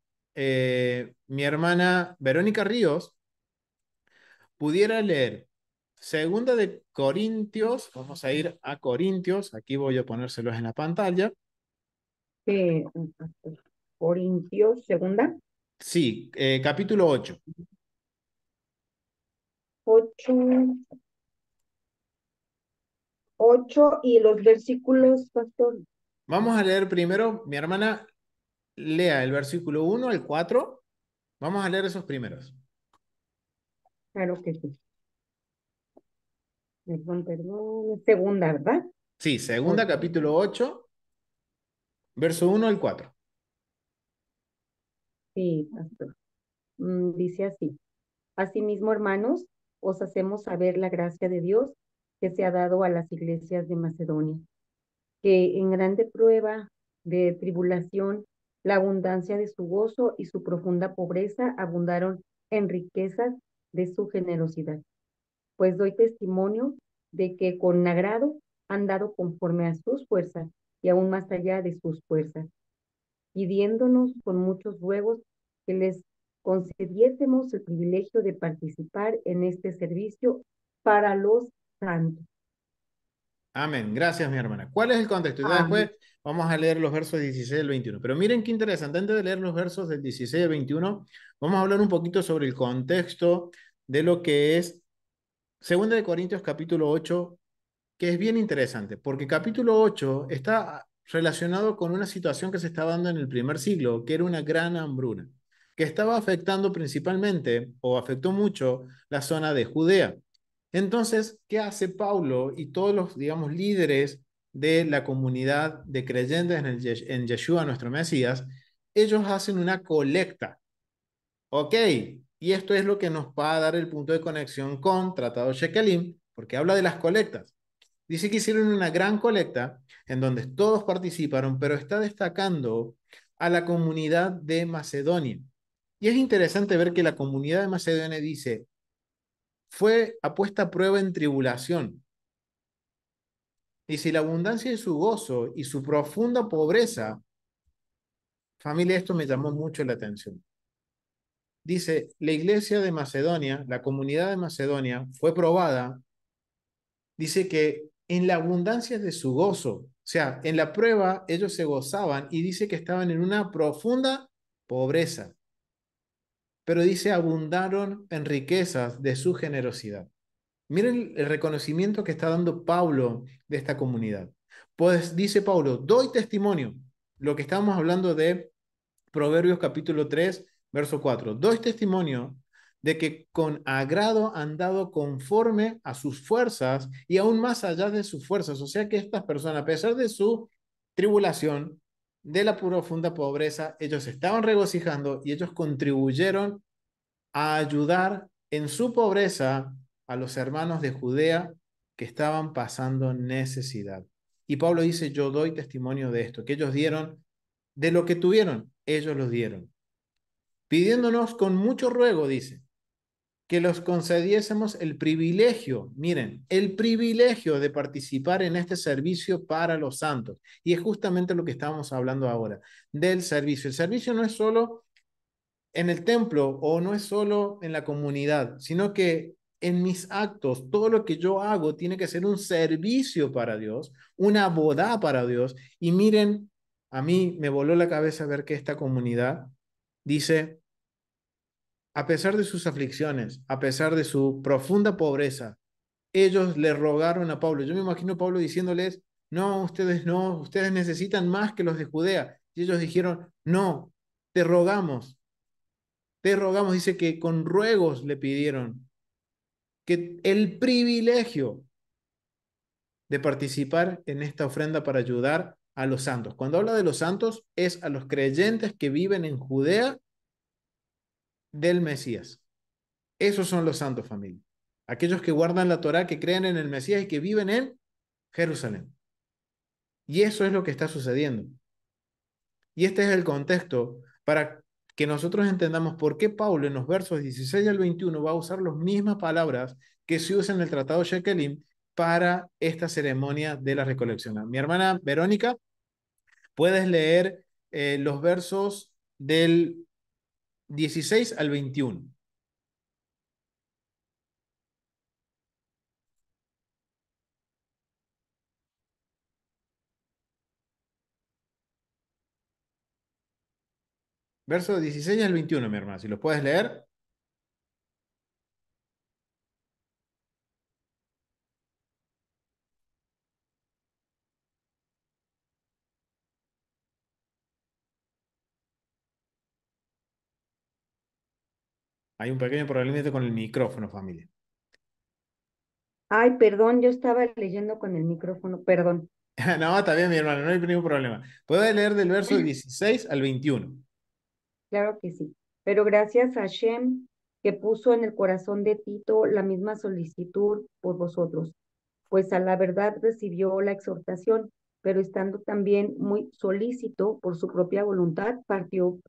mi hermana Verónica Ríos pudiera leer Segunda de Corintios, vamos a ir a Corintios, aquí voy a ponérselos en la pantalla. Eh, Corintios, segunda, Sí, capítulo 8. 8, 8 y los versículos, pastor. Vamos a leer primero, mi hermana lea el versículo 1 al 4. Vamos a leer esos primeros. Claro que sí. Perdón, perdón. Segunda, ¿verdad? Sí, segunda, 8. capítulo 8, verso 1 al 4. Sí, pastor. Dice así. Asimismo, hermanos, os hacemos saber la gracia de Dios que se ha dado a las iglesias de Macedonia, que en grande prueba de tribulación, la abundancia de su gozo y su profunda pobreza abundaron en riquezas de su generosidad. Pues doy testimonio de que con agrado han dado conforme a sus fuerzas y aún más allá de sus fuerzas, pidiéndonos con muchos ruegos que les concediésemos el privilegio de participar en este servicio para los santos. Amén. Gracias, mi hermana. ¿Cuál es el contexto? Ya Amén. después vamos a leer los versos 16 al 21. Pero miren qué interesante. Antes de leer los versos del 16 al 21, vamos a hablar un poquito sobre el contexto de lo que es Segunda de Corintios capítulo 8, que es bien interesante, porque capítulo 8 está relacionado con una situación que se estaba dando en el primer siglo, que era una gran hambruna, que estaba afectando principalmente, o afectó mucho, la zona de Judea. Entonces, ¿qué hace Pablo y todos los, digamos, líderes de la comunidad de creyentes en Yeshua, nuestro Mesías? Ellos hacen una colecta. Ok, y esto es lo que nos va a dar el punto de conexión con Tratado Shekelim, porque habla de las colectas. Dice que hicieron una gran colecta en donde todos participaron, pero está destacando a la comunidad de Macedonia. Y es interesante ver que la comunidad de Macedonia dice, fue puesta a prueba en tribulación. Dice, y la abundancia de su gozo y su profunda pobreza, familia, esto me llamó mucho la atención. Dice, la iglesia de Macedonia, la comunidad de Macedonia, fue probada, dice que en la abundancia de su gozo, o sea, en la prueba ellos se gozaban y dice que estaban en una profunda pobreza, pero dice, abundaron en riquezas de su generosidad. Miren el reconocimiento que está dando Pablo de esta comunidad. Pues dice Pablo, doy testimonio, lo que estábamos hablando de Proverbios capítulo 3 verso 4. Doy testimonio de que con agrado han dado conforme a sus fuerzas y aún más allá de sus fuerzas. O sea que estas personas, a pesar de su tribulación, de la profunda pobreza, ellos estaban regocijando y ellos contribuyeron a ayudar en su pobreza a los hermanos de Judea que estaban pasando necesidad. Y Pablo dice, yo doy testimonio de esto, que ellos dieron de lo que tuvieron, ellos los dieron, pidiéndonos con mucho ruego, dice, que los concediésemos el privilegio, miren, el privilegio de participar en este servicio para los santos. Y es justamente lo que estamos hablando ahora, del servicio. El servicio no es solo en el templo o no es solo en la comunidad, sino que en mis actos, todo lo que yo hago tiene que ser un servicio para Dios, una boda para Dios. Y miren, a mí me voló la cabeza ver que esta comunidad dice, a pesar de sus aflicciones, a pesar de su profunda pobreza, ellos le rogaron a Pablo. Yo me imagino a Pablo diciéndoles, no, ustedes necesitan más que los de Judea. Y ellos dijeron, no, te rogamos, te rogamos, dice que con ruegos le pidieron que el privilegio de participar en esta ofrenda para ayudar a los santos. Cuando habla de los santos, es a los creyentes que viven en Judea del Mesías. Esos son los santos, familia. Aquellos que guardan la Torá, que creen en el Mesías y que viven en Jerusalén. Y eso es lo que está sucediendo. Y este es el contexto para que nosotros entendamos por qué Pablo en los versos 16 al 21 va a usar las mismas palabras que se usan en el Tratado Shekelim para esta ceremonia de la recolección. Mi hermana Verónica, puedes leer los versos del 16 al 21. Versos 16 al 21, mi hermana, si los puedes leer. Hay un pequeño problemita con el micrófono, familia. Ay, perdón, yo estaba leyendo con el micrófono, perdón. No, está bien, mi hermano, no hay ningún problema. Puedes leer del verso 16 al 21. Claro que sí. Pero gracias a Shem que puso en el corazón de Tito la misma solicitud por vosotros, pues a la verdad recibió la exhortación, pero estando también muy solícito por su propia voluntad, partió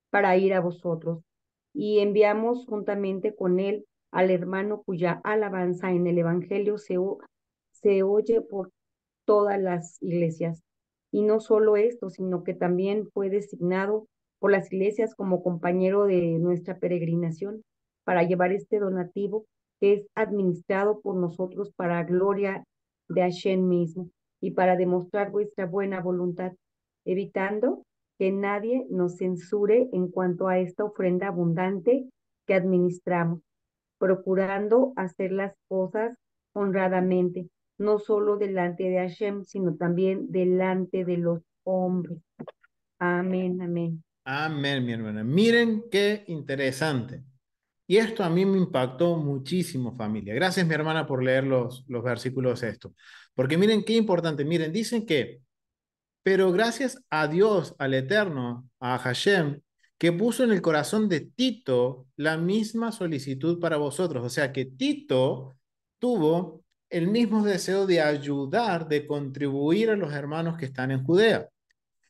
para ir a vosotros. Y enviamos juntamente con él al hermano cuya alabanza en el Evangelio se oye por todas las iglesias. Y no solo esto, sino que también fue designado por las iglesias como compañero de nuestra peregrinación para llevar este donativo que es administrado por nosotros para gloria de Hashem mismo y para demostrar vuestra buena voluntad, evitando que nadie nos censure en cuanto a esta ofrenda abundante que administramos, procurando hacer las cosas honradamente, no solo delante de Hashem, sino también delante de los hombres. Amén, amén. Amén, mi hermana. Miren qué interesante. Y esto a mí me impactó muchísimo, familia. Gracias, mi hermana, por leer los versículos esto. Porque miren qué importante. Miren, dicen que, pero gracias a Dios, al Eterno, a Hashem, que puso en el corazón de Tito la misma solicitud para vosotros. O sea que Tito tuvo el mismo deseo de ayudar, de contribuir a los hermanos que están en Judea.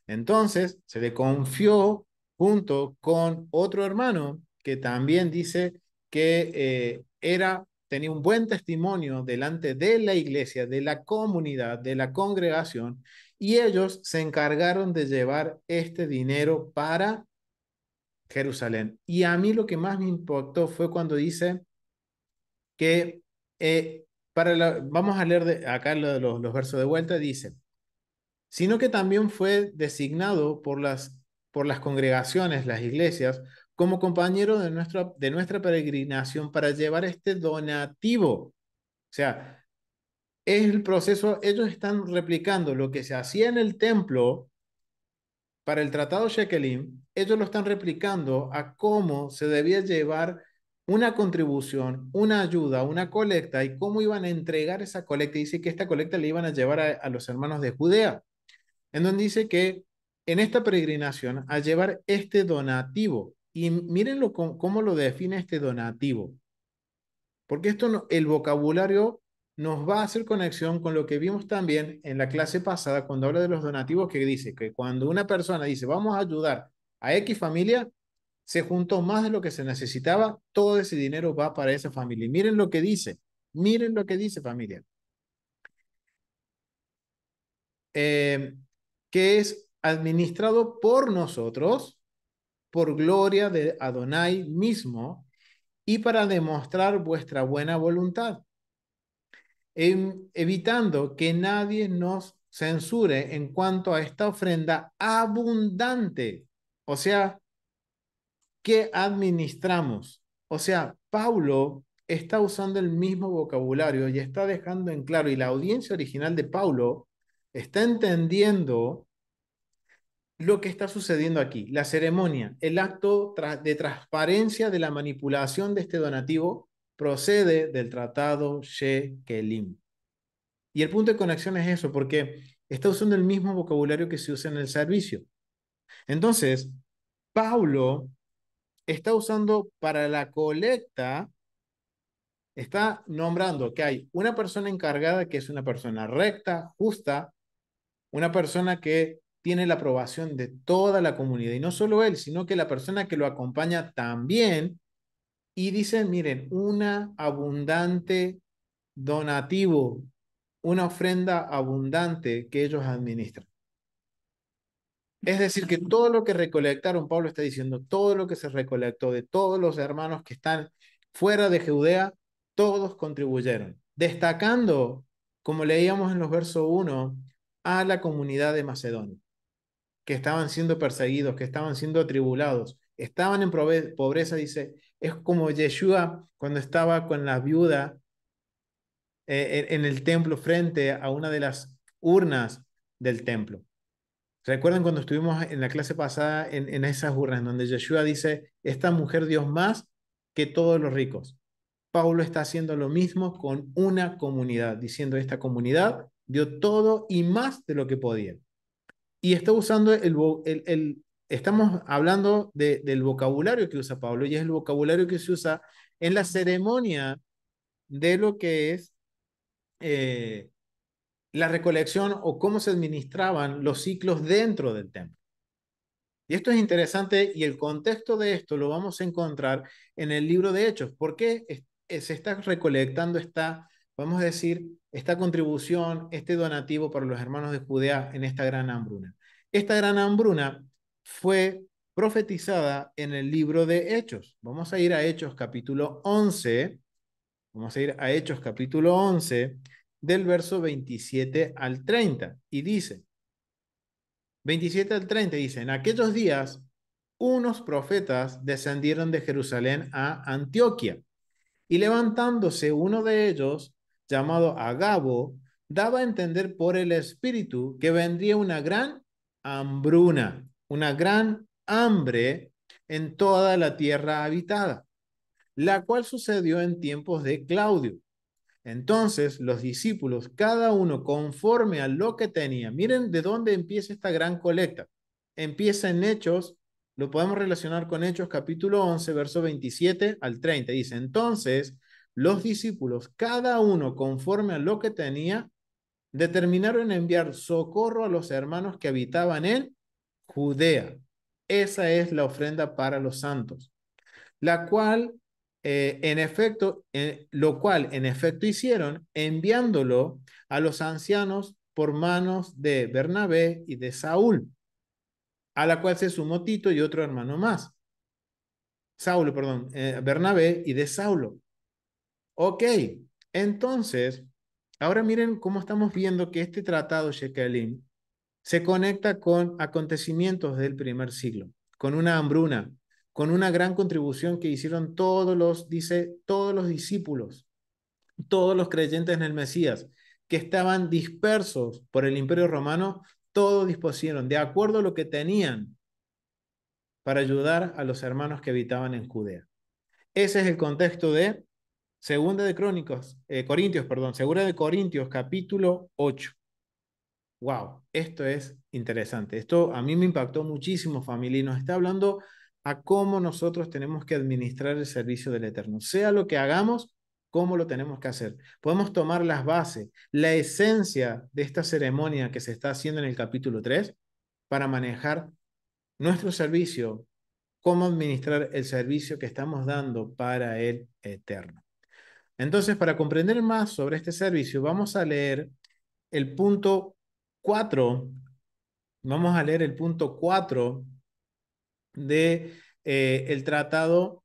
Entonces se le confió junto con otro hermano que también dice que era tenía un buen testimonio delante de la iglesia, de la comunidad, de la congregación, y ellos se encargaron de llevar este dinero para Jerusalén. Y a mí lo que más me impactó fue cuando dice que, vamos a leer acá los versos de vuelta, dice, sino que también fue designado por las congregaciones, las iglesias, como compañero de nuestra peregrinación para llevar este donativo. O sea, es el proceso, ellos están replicando lo que se hacía en el templo para el Tratado Shekelim, ellos lo están replicando a cómo se debía llevar una contribución, una ayuda, una colecta y cómo iban a entregar esa colecta. Dice que esta colecta le iban a llevar a los hermanos de Judea, en donde dice que en esta peregrinación a llevar este donativo. Y mírenlo cómo lo define este donativo. Porque esto el vocabulario nos va a hacer conexión con lo que vimos también en la clase pasada cuando habla de los donativos, que dice que cuando una persona dice vamos a ayudar a X familia, se juntó más de lo que se necesitaba, todo ese dinero va para esa familia. Y miren lo que dice familia. Eh, que es administrado por nosotros, por gloria de Adonai mismo, y para demostrar vuestra buena voluntad, evitando que nadie nos censure en cuanto a esta ofrenda abundante. O sea, que administramos. O sea, Paulo está usando el mismo vocabulario y está dejando en claro, y la audiencia original de Paulo está entendiendo lo que está sucediendo aquí. La ceremonia, el acto de transparencia de la manipulación de este donativo procede del tratado Shekelim. Y el punto de conexión es eso, porque está usando el mismo vocabulario que se usa en el servicio. Entonces, Paulo está usando para la colecta, está nombrando que hay una persona encargada que es una persona recta, justa, una persona que tiene la aprobación de toda la comunidad, y no solo él, sino que la persona que lo acompaña también, y dicen, miren, una abundante donativo, una ofrenda abundante que ellos administran. Es decir, que todo lo que recolectaron, Pablo está diciendo, todo lo que se recolectó de todos los hermanos que están fuera de Judea, todos contribuyeron, destacando, como leíamos en los versos 1, a la comunidad de Macedonia, que estaban siendo perseguidos, que estaban siendo atribulados, estaban en pobreza, dice, es como Yeshua cuando estaba con la viuda en el templo frente a una de las urnas del templo. ¿Recuerdan cuando estuvimos en la clase pasada en esas urnas donde Yeshua dice, esta mujer dio más que todos los ricos? Pablo está haciendo lo mismo con una comunidad, diciendo, esta comunidad dio todo y más de lo que podía. Y está usando estamos hablando del vocabulario que usa Pablo, y es el vocabulario que se usa en la ceremonia de lo que es la recolección o cómo se administraban los ciclos dentro del templo. Y esto es interesante, y el contexto de esto lo vamos a encontrar en el libro de Hechos. ¿Por qué se está recolectando vamos a decir, esta contribución, este donativo para los hermanos de Judea en esta gran hambruna? Esta gran hambruna fue profetizada en el libro de Hechos. Vamos a ir a Hechos capítulo 11. Vamos a ir a Hechos capítulo 11, del verso 27 al 30. Y dice, 27 al 30 dice, en aquellos días unos profetas descendieron de Jerusalén a Antioquia, y levantándose uno de ellos, llamado Agabo, daba a entender por el Espíritu que vendría una gran hambruna, una gran hambre en toda la tierra habitada, la cual sucedió en tiempos de Claudio. Entonces los discípulos, cada uno conforme a lo que tenía, miren de dónde empieza esta gran colecta. Empieza en Hechos, lo podemos relacionar con Hechos capítulo 11, verso 27 al 30. Dice, entonces los discípulos, cada uno conforme a lo que tenía, determinaron enviar socorro a los hermanos que habitaban en Judea. Esa es la ofrenda para los santos, la cual en efecto, lo cual en efecto hicieron, enviándolo a los ancianos por manos de Bernabé y de Saúl, a la cual se sumó Tito y otro hermano más. Saulo, perdón, Bernabé y de Saulo. Ok, entonces, ahora miren cómo estamos viendo que este tratado Shekelim se conecta con acontecimientos del primer siglo, con una hambruna, con una gran contribución que hicieron dice, todos los discípulos, todos los creyentes en el Mesías, que estaban dispersos por el Imperio Romano, todos dispusieron, de acuerdo a lo que tenían, para ayudar a los hermanos que habitaban en Judea. Ese es el contexto de Segunda de Corintios, perdón, Segunda de Corintios, capítulo 8. Wow, esto es interesante. Esto a mí me impactó muchísimo, familia, y nos está hablando a cómo nosotros tenemos que administrar el servicio del Eterno. Sea lo que hagamos, cómo lo tenemos que hacer. Podemos tomar las bases, la esencia de esta ceremonia que se está haciendo en el capítulo 3 para manejar nuestro servicio, cómo administrar el servicio que estamos dando para el Eterno. Entonces, para comprender más sobre este servicio, vamos a leer el punto 4. Vamos a leer el punto 4 de el tratado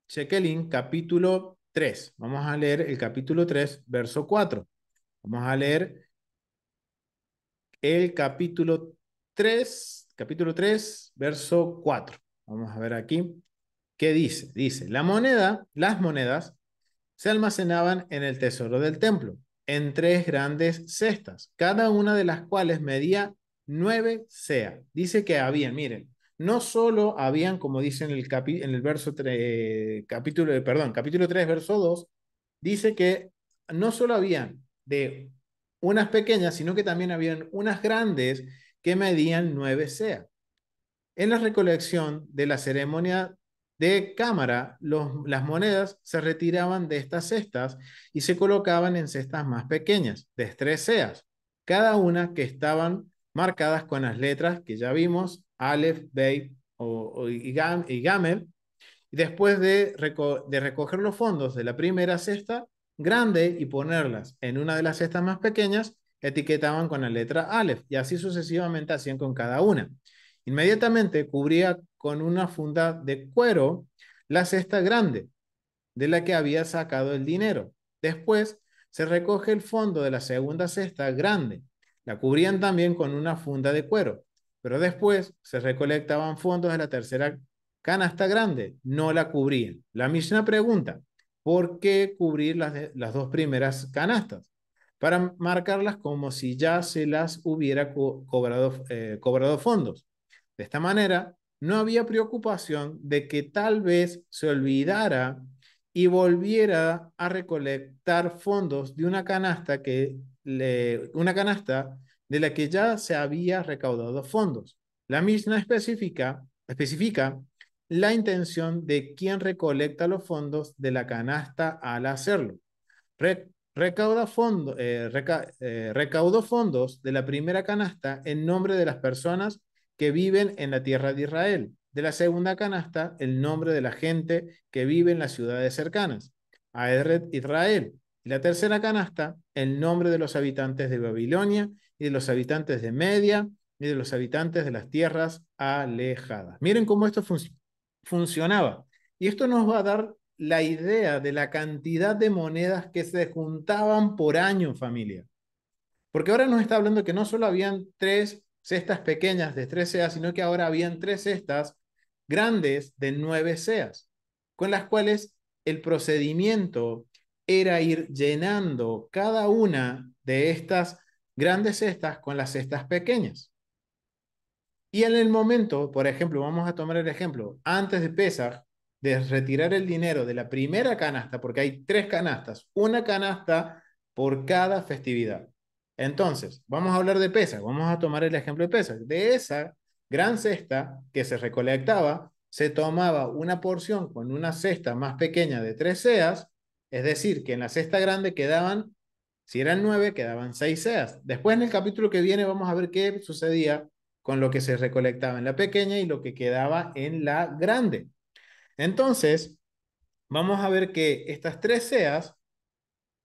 Shekelim, capítulo 3. Vamos a leer el capítulo 3, verso 4. Vamos a leer el capítulo 3, verso 4. Vamos a ver aquí qué dice. Dice, las monedas se almacenaban en el tesoro del templo, en 3 grandes cestas, cada una de las cuales medía 9 seas. Dice que habían, miren, no solo habían, como dice en el verso capítulo 3, verso 2, dice que no solo habían de unas pequeñas, sino que también habían unas grandes que medían 9 seas. En la recolección de la ceremonia de cámara, las monedas se retiraban de estas cestas y se colocaban en cestas más pequeñas, de 3 seas, cada una que estaban marcadas con las letras que ya vimos, Aleph, Bey y Gamel. Y después de recoger los fondos de la primera cesta grande y ponerlas en una de las cestas más pequeñas, etiquetaban con la letra Aleph y así sucesivamente hacían con cada una. Inmediatamente cubría con una funda de cuero la cesta grande de la que había sacado el dinero. Después se recoge el fondo de la segunda cesta grande. La cubrían también con una funda de cuero, pero después se recolectaban fondos de la tercera canasta grande. No la cubrían. La Mishnah pregunta, ¿por qué cubrir las 2 primeras canastas? Para marcarlas como si ya se las hubiera cobrado fondos. De esta manera, no había preocupación de que tal vez se olvidara y volviera a recolectar fondos de una canasta de la que ya se había recaudado fondos. La misma especifica la intención de quien recolecta los fondos de la canasta al hacerlo. Recaudó fondos de la primera canasta en nombre de las personas que viven en la tierra de Israel. De la segunda canasta, el nombre de la gente que vive en las ciudades cercanas, a Israel. Y la tercera canasta, el nombre de los habitantes de Babilonia y de los habitantes de Media y de los habitantes de las tierras alejadas. Miren cómo esto funcionaba. Y esto nos va a dar la idea de la cantidad de monedas que se juntaban por año, familia. Porque ahora nos está hablando que no solo habían 3 cestas pequeñas de 3 seas, sino que ahora habían 3 cestas grandes de 9 seas, con las cuales el procedimiento era ir llenando cada una de estas grandes cestas con las cestas pequeñas. Y en el momento, por ejemplo, vamos a tomar el ejemplo, antes de Pesaj, de retirar el dinero de la primera canasta, porque hay 3 canastas, una canasta por cada festividad. Entonces, vamos a hablar de Pesaj, vamos a tomar el ejemplo de Pesaj. De esa gran cesta que se recolectaba, se tomaba una porción con una cesta más pequeña de 3 seas, es decir, que en la cesta grande quedaban, si eran 9, quedaban 6 seas. Después en el capítulo que viene vamos a ver qué sucedía con lo que se recolectaba en la pequeña y lo que quedaba en la grande. Entonces, vamos a ver que estas 3 seas,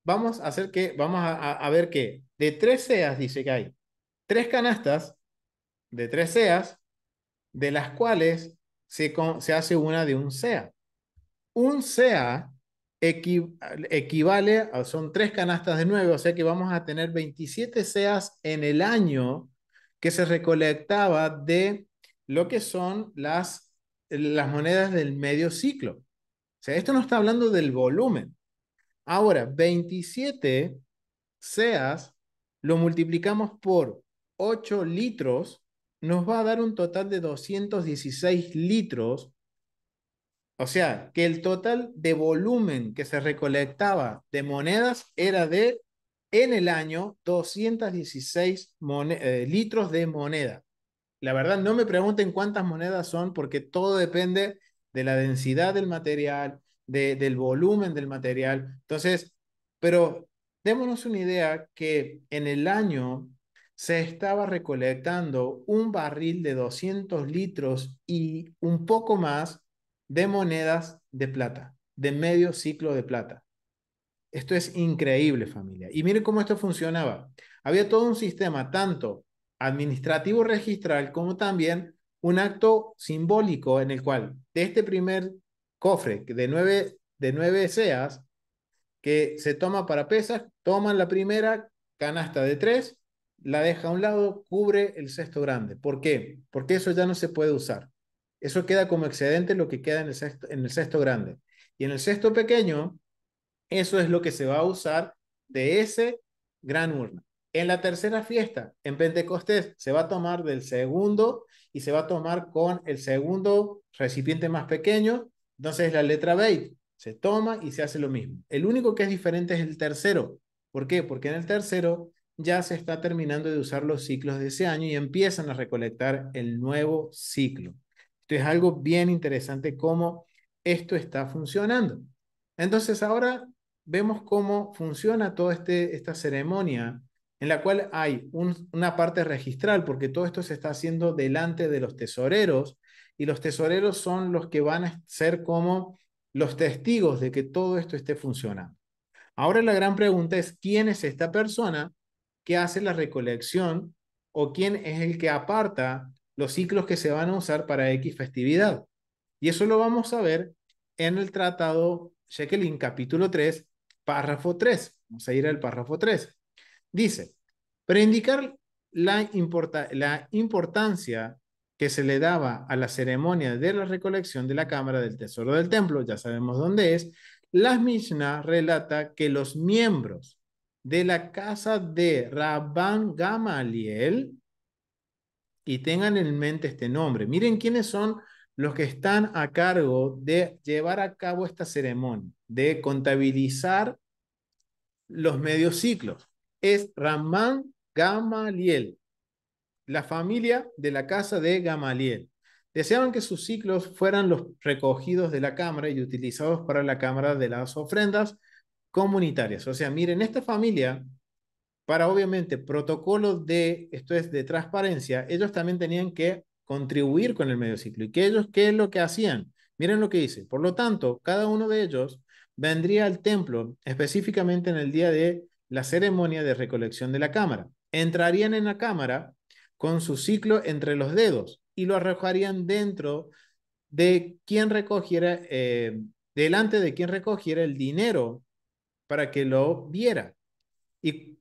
vamos a ver que de 3 seas dice que hay 3 canastas de 3 seas, de las cuales se hace una de un sea. Un sea equivale son 3 canastas de 9, o sea que vamos a tener 27 seas en el año que se recolectaba de lo que son las monedas del medio ciclo. O sea, esto no está hablando del volumen. Ahora, 27 seas lo multiplicamos por 8 litros, nos va a dar un total de 216 litros. O sea, que el total de volumen que se recolectaba de monedas era en el año, 216 litros de moneda. La verdad, no me pregunten cuántas monedas son, porque todo depende de la densidad del material, del volumen del material. Entonces, pero démonos una idea que en el año se estaba recolectando un barril de 200 litros y un poco más de monedas de plata, de medio ciclo de plata. Esto es increíble, familia. Y miren cómo esto funcionaba. Había todo un sistema, tanto administrativo registral como también un acto simbólico en el cual de este primer cofre de 9 seas que se toma para pesas, toman la primera canasta de 3, la deja a un lado, cubre el cesto grande. ¿Por qué? Porque eso ya no se puede usar. Eso queda como excedente lo que queda en el cesto grande. Y en el cesto pequeño, eso es lo que se va a usar de ese gran urna. En la tercera fiesta, en Pentecostés, se va a tomar del segundo y se va a tomar con el segundo recipiente más pequeño. Entonces la letra Beit se toma y se hace lo mismo. El único que es diferente es el tercero. ¿Por qué? Porque en el tercero ya se está terminando de usar los ciclos de ese año y empiezan a recolectar el nuevo ciclo. Esto es algo bien interesante cómo esto está funcionando. Entonces ahora vemos cómo funciona toda esta ceremonia en la cual hay una parte registral, porque todo esto se está haciendo delante de los tesoreros, y los tesoreros son los que van a ser como los testigos de que todo esto esté funcionando. Ahora la gran pregunta es, ¿quién es esta persona que hace la recolección o quién es el que aparta los ciclos que se van a usar para X festividad? Y eso lo vamos a ver en el tratado Shekelin, capítulo 3, párrafo 3. Vamos a ir al párrafo 3. Dice, para indicar la importancia que se le daba a la ceremonia de la recolección de la cámara del tesoro del templo, ya sabemos dónde es, la Mishnah relata que los miembros de la casa de Rabban Gamaliel, y tengan en mente este nombre, miren quiénes son los que están a cargo de llevar a cabo esta ceremonia, de contabilizar los medios ciclos. Es Ramán Gamaliel, la familia de la casa de Gamaliel. Deseaban que sus ciclos fueran los recogidos de la cámara y utilizados para la cámara de las ofrendas comunitarias. O sea, miren, esta familia, para obviamente protocolos esto es de transparencia, ellos también tenían que contribuir con el medio ciclo. ¿Y qué es lo que hacían? Miren lo que dice. Por lo tanto, cada uno de ellos vendría al templo específicamente en el día de la ceremonia de recolección de la cámara. Entrarían en la cámara con su ciclo entre los dedos y lo arrojarían dentro de quien recogiera, delante de quien recogiera el dinero para que lo viera y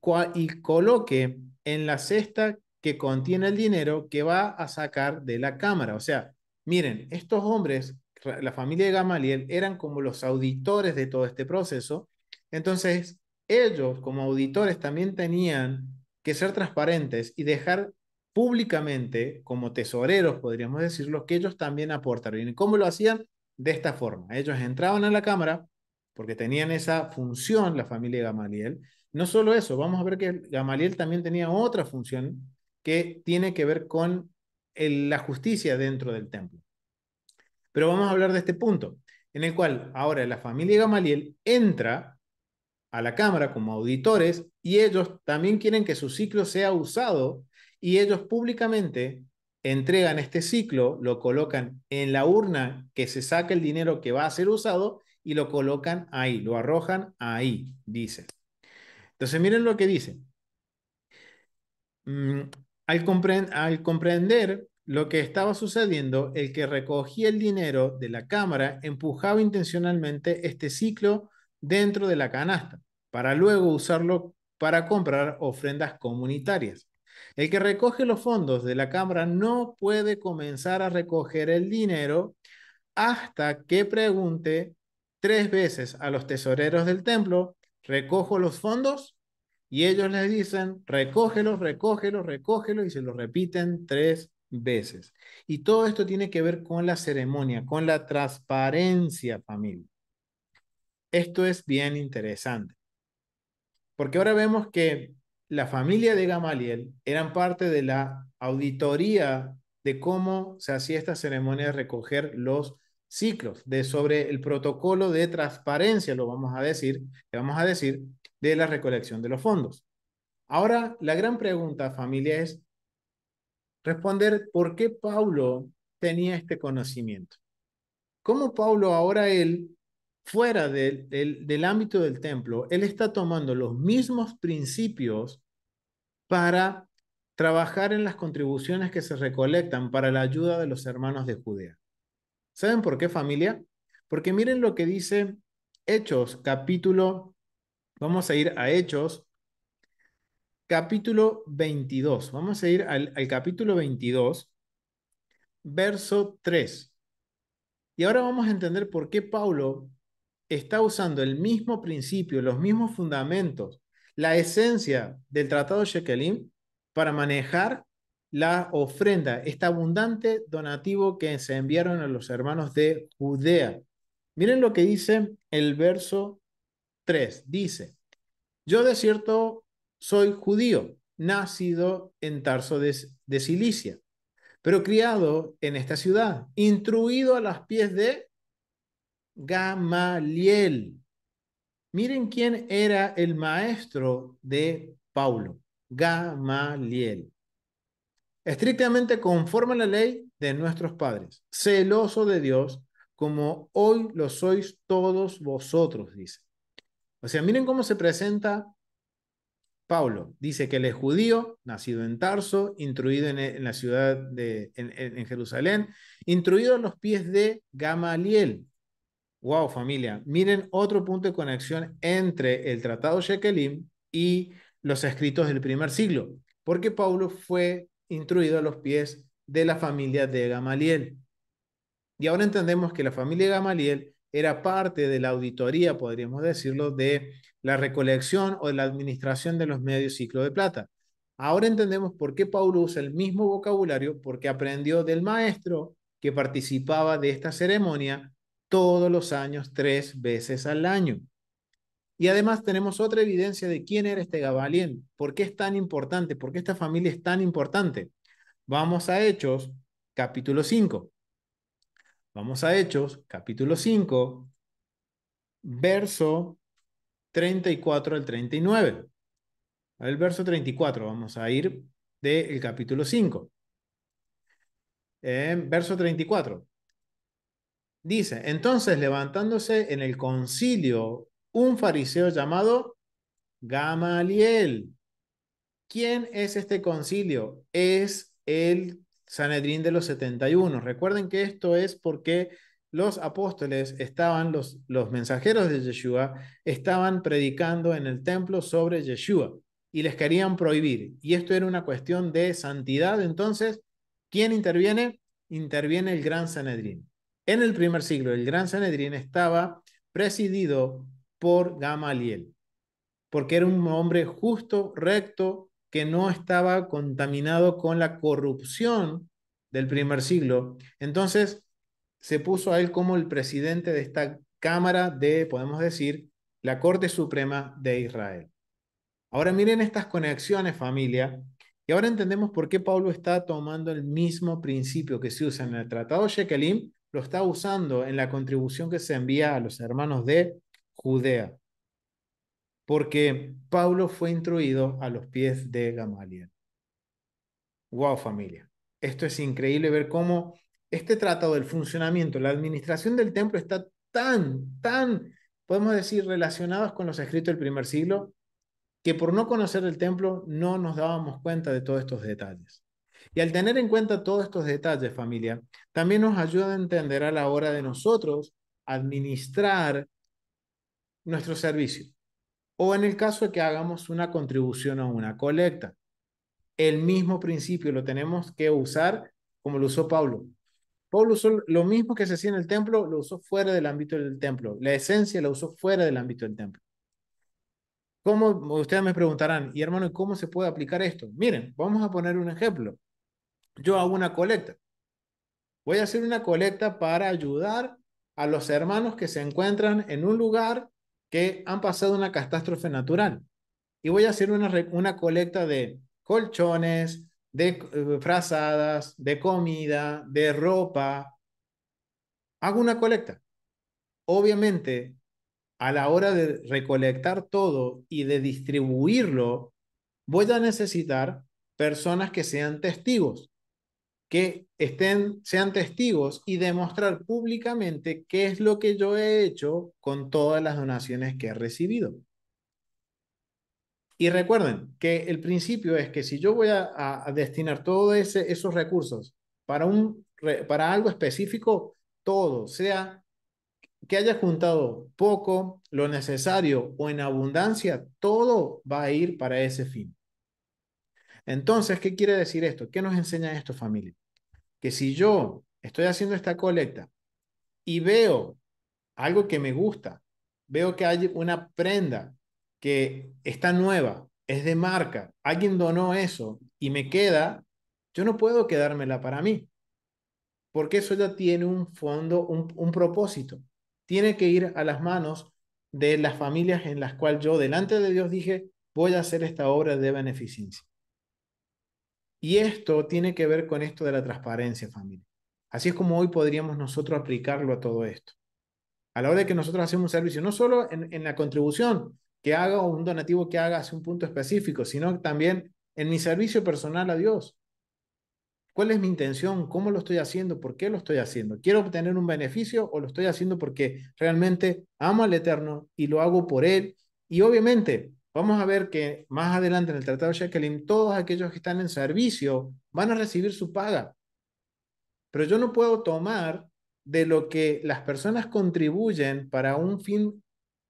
coloque en la cesta que contiene el dinero que va a sacar de la cámara. O sea, miren, estos hombres, la familia de Gamaliel, eran como los auditores de todo este proceso. Entonces, ellos como auditores también tenían que ser transparentes y dejar públicamente, como tesoreros, podríamos decirlo, que ellos también aportaron. ¿Y cómo lo hacían? De esta forma. Ellos entraban a la cámara porque tenían esa función, la familia de Gamaliel. No solo eso, vamos a ver que Gamaliel también tenía otra función que tiene que ver con la justicia dentro del templo. Pero vamos a hablar de este punto, en el cual ahora la familia de Gamaliel entra a la cámara como auditores y ellos también quieren que su ciclo sea usado y ellos públicamente entregan este ciclo, lo colocan en la urna que se saca el dinero que va a ser usado y lo colocan ahí, lo arrojan ahí, dice. Entonces miren lo que dice. Al comprender lo que estaba sucediendo, el que recogía el dinero de la cámara empujaba intencionalmente este ciclo dentro de la canasta para luego usarlo para comprar ofrendas comunitarias. El que recoge los fondos de la cámara no puede comenzar a recoger el dinero hasta que pregunte 3 veces a los tesoreros del templo: ¿recojo los fondos? Y ellos les dicen: recógelos, recógelos, recógelos, y se lo repiten 3 veces. Y todo esto tiene que ver con la ceremonia, con la transparencia, familia. Esto es bien interesante, porque ahora vemos que la familia de Gamaliel eran parte de la auditoría de cómo se hacía esta ceremonia de recoger los ciclos, de sobre el protocolo de transparencia, le vamos a decir, de la recolección de los fondos. Ahora, la gran pregunta, familia, es responder por qué Pablo tenía este conocimiento. ¿Cómo Pablo ahora él, fuera del ámbito del templo, él está tomando los mismos principios para trabajar en las contribuciones que se recolectan para la ayuda de los hermanos de Judea? ¿Saben por qué, familia? Porque miren lo que dice Hechos, vamos a ir a Hechos, capítulo 22. Vamos a ir al capítulo 22, verso 3. Y ahora vamos a entender por qué Pablo está usando el mismo principio, los mismos fundamentos, la esencia del tratado Shekelim para manejar la ofrenda, este abundante donativo que se enviaron a los hermanos de Judea. Miren lo que dice el verso 3. Dice: yo de cierto soy judío, nacido en Tarso de Cilicia, pero criado en esta ciudad, instruido a los pies de Gamaliel. Miren quién era el maestro de Paulo: Gamaliel. Estrictamente conforme a la ley de nuestros padres, celoso de Dios, como hoy lo sois todos vosotros, dice. O sea, miren cómo se presenta Pablo. Dice que él es judío, nacido en Tarso, instruido en la ciudad en Jerusalén, instruido a los pies de Gamaliel. Wow, familia. Miren otro punto de conexión entre el Tratado Shekelim y los escritos del primer siglo, porque Pablo fue instruido a los pies de la familia de Gamaliel. Y ahora entendemos que la familia de Gamaliel era parte de la auditoría, podríamos decirlo, de la recolección o de la administración de los medios ciclo de plata. Ahora entendemos por qué Pablo usa el mismo vocabulario, porque aprendió del maestro que participaba de esta ceremonia todos los años, 3 veces al año. Y además tenemos otra evidencia de quién era este Gamaliel, por qué es tan importante, por qué esta familia es tan importante. Vamos a Hechos, capítulo 5. Vamos a Hechos, capítulo 5, verso 34 al 39. El verso 34, vamos a ir del capítulo 5. Verso 34. Dice: entonces, levantándose en el concilio un fariseo llamado Gamaliel. ¿Quién es este concilio? Es el Sanedrín de los 71. Recuerden que esto es porque los apóstoles los mensajeros de Yeshua, estaban predicando en el templo sobre Yeshua y les querían prohibir. Y esto era una cuestión de santidad. Entonces, ¿quién interviene? Interviene el Gran Sanedrín. En el primer siglo, el Gran Sanedrín estaba presidido por Gamaliel, porque era un hombre justo, recto, que no estaba contaminado con la corrupción del primer siglo. Entonces se puso a él como el presidente de esta cámara de, podemos decir, la Corte Suprema de Israel. Ahora miren estas conexiones, familia, y ahora entendemos por qué Pablo está tomando el mismo principio que se usa en el Tratado Shekelim, lo está usando en la contribución que se envía a los hermanos de Judea, porque Pablo fue instruido a los pies de Gamaliel. Wow, familia. Esto es increíble ver cómo este tratado del funcionamiento, la administración del templo está tan, podemos decir, relacionados con los escritos del primer siglo, que por no conocer el templo no nos dábamos cuenta de todos estos detalles. Y al tener en cuenta todos estos detalles, familia, también nos ayuda a entender a la hora de nosotros administrar nuestro servicio. O en el caso de que hagamos una contribución o una colecta. El mismo principio lo tenemos que usar como lo usó Pablo. Pablo usó lo mismo que se hacía en el templo, lo usó fuera del ámbito del templo. La esencia la usó fuera del ámbito del templo. ¿Cómo? Ustedes me preguntarán, y hermano, ¿cómo se puede aplicar esto? Miren, vamos a poner un ejemplo. Yo hago una colecta. Voy a hacer una colecta para ayudar a los hermanos que se encuentran en un lugar que han pasado una catástrofe natural. Y voy a hacer una colecta de colchones, de frazadas, de comida, de ropa. Hago una colecta. Obviamente, a la hora de recolectar todo y de distribuirlo, voy a necesitar personas que sean testigos, sean testigos y demostrar públicamente qué es lo que yo he hecho con todas las donaciones que he recibido. Y recuerden que el principio es que si yo voy a destinar todos esos recursos para algo específico, todo, sea que haya juntado poco, lo necesario o en abundancia, todo va a ir para ese fin. Entonces, ¿qué quiere decir esto? ¿Qué nos enseña esto, familia? Que si yo estoy haciendo esta colecta y veo algo que me gusta, veo que hay una prenda que está nueva, es de marca, alguien donó eso y me queda, yo no puedo quedármela para mí, porque eso ya tiene un fondo, un propósito. Tiene que ir a las manos de las familias en las cuales yo delante de Dios dije, voy a hacer esta obra de beneficencia. Y esto tiene que ver con esto de la transparencia, familia. Así es como hoy podríamos nosotros aplicarlo a todo esto. A la hora de que nosotros hacemos un servicio, no solo en la contribución que haga o un donativo que haga hacia un punto específico, sino también en mi servicio personal a Dios. ¿Cuál es mi intención? ¿Cómo lo estoy haciendo? ¿Por qué lo estoy haciendo? ¿Quiero obtener un beneficio o lo estoy haciendo porque realmente amo al Eterno y lo hago por Él? Y obviamente, vamos a ver que más adelante en el Tratado de Shekelim, todos aquellos que están en servicio van a recibir su paga. Pero yo no puedo tomar de lo que las personas contribuyen para un fin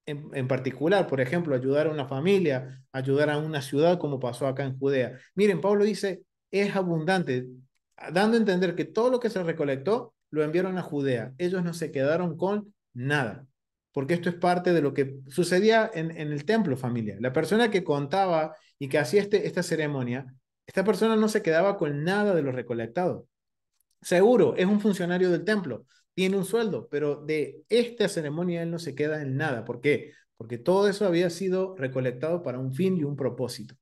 en particular, por ejemplo, ayudar a una familia, ayudar a una ciudad como pasó acá en Judea. Miren, Pablo dice, es abundante, dando a entender que todo lo que se recolectó lo enviaron a Judea. Ellos no se quedaron con nada, porque esto es parte de lo que sucedía en el templo, familia. La persona que contaba y que hacía esta ceremonia, esta persona no se quedaba con nada de lo recolectado. Seguro, es un funcionario del templo, tiene un sueldo, pero de esta ceremonia él no se queda en nada. ¿Por qué? Porque todo eso había sido recolectado para un fin y un propósito.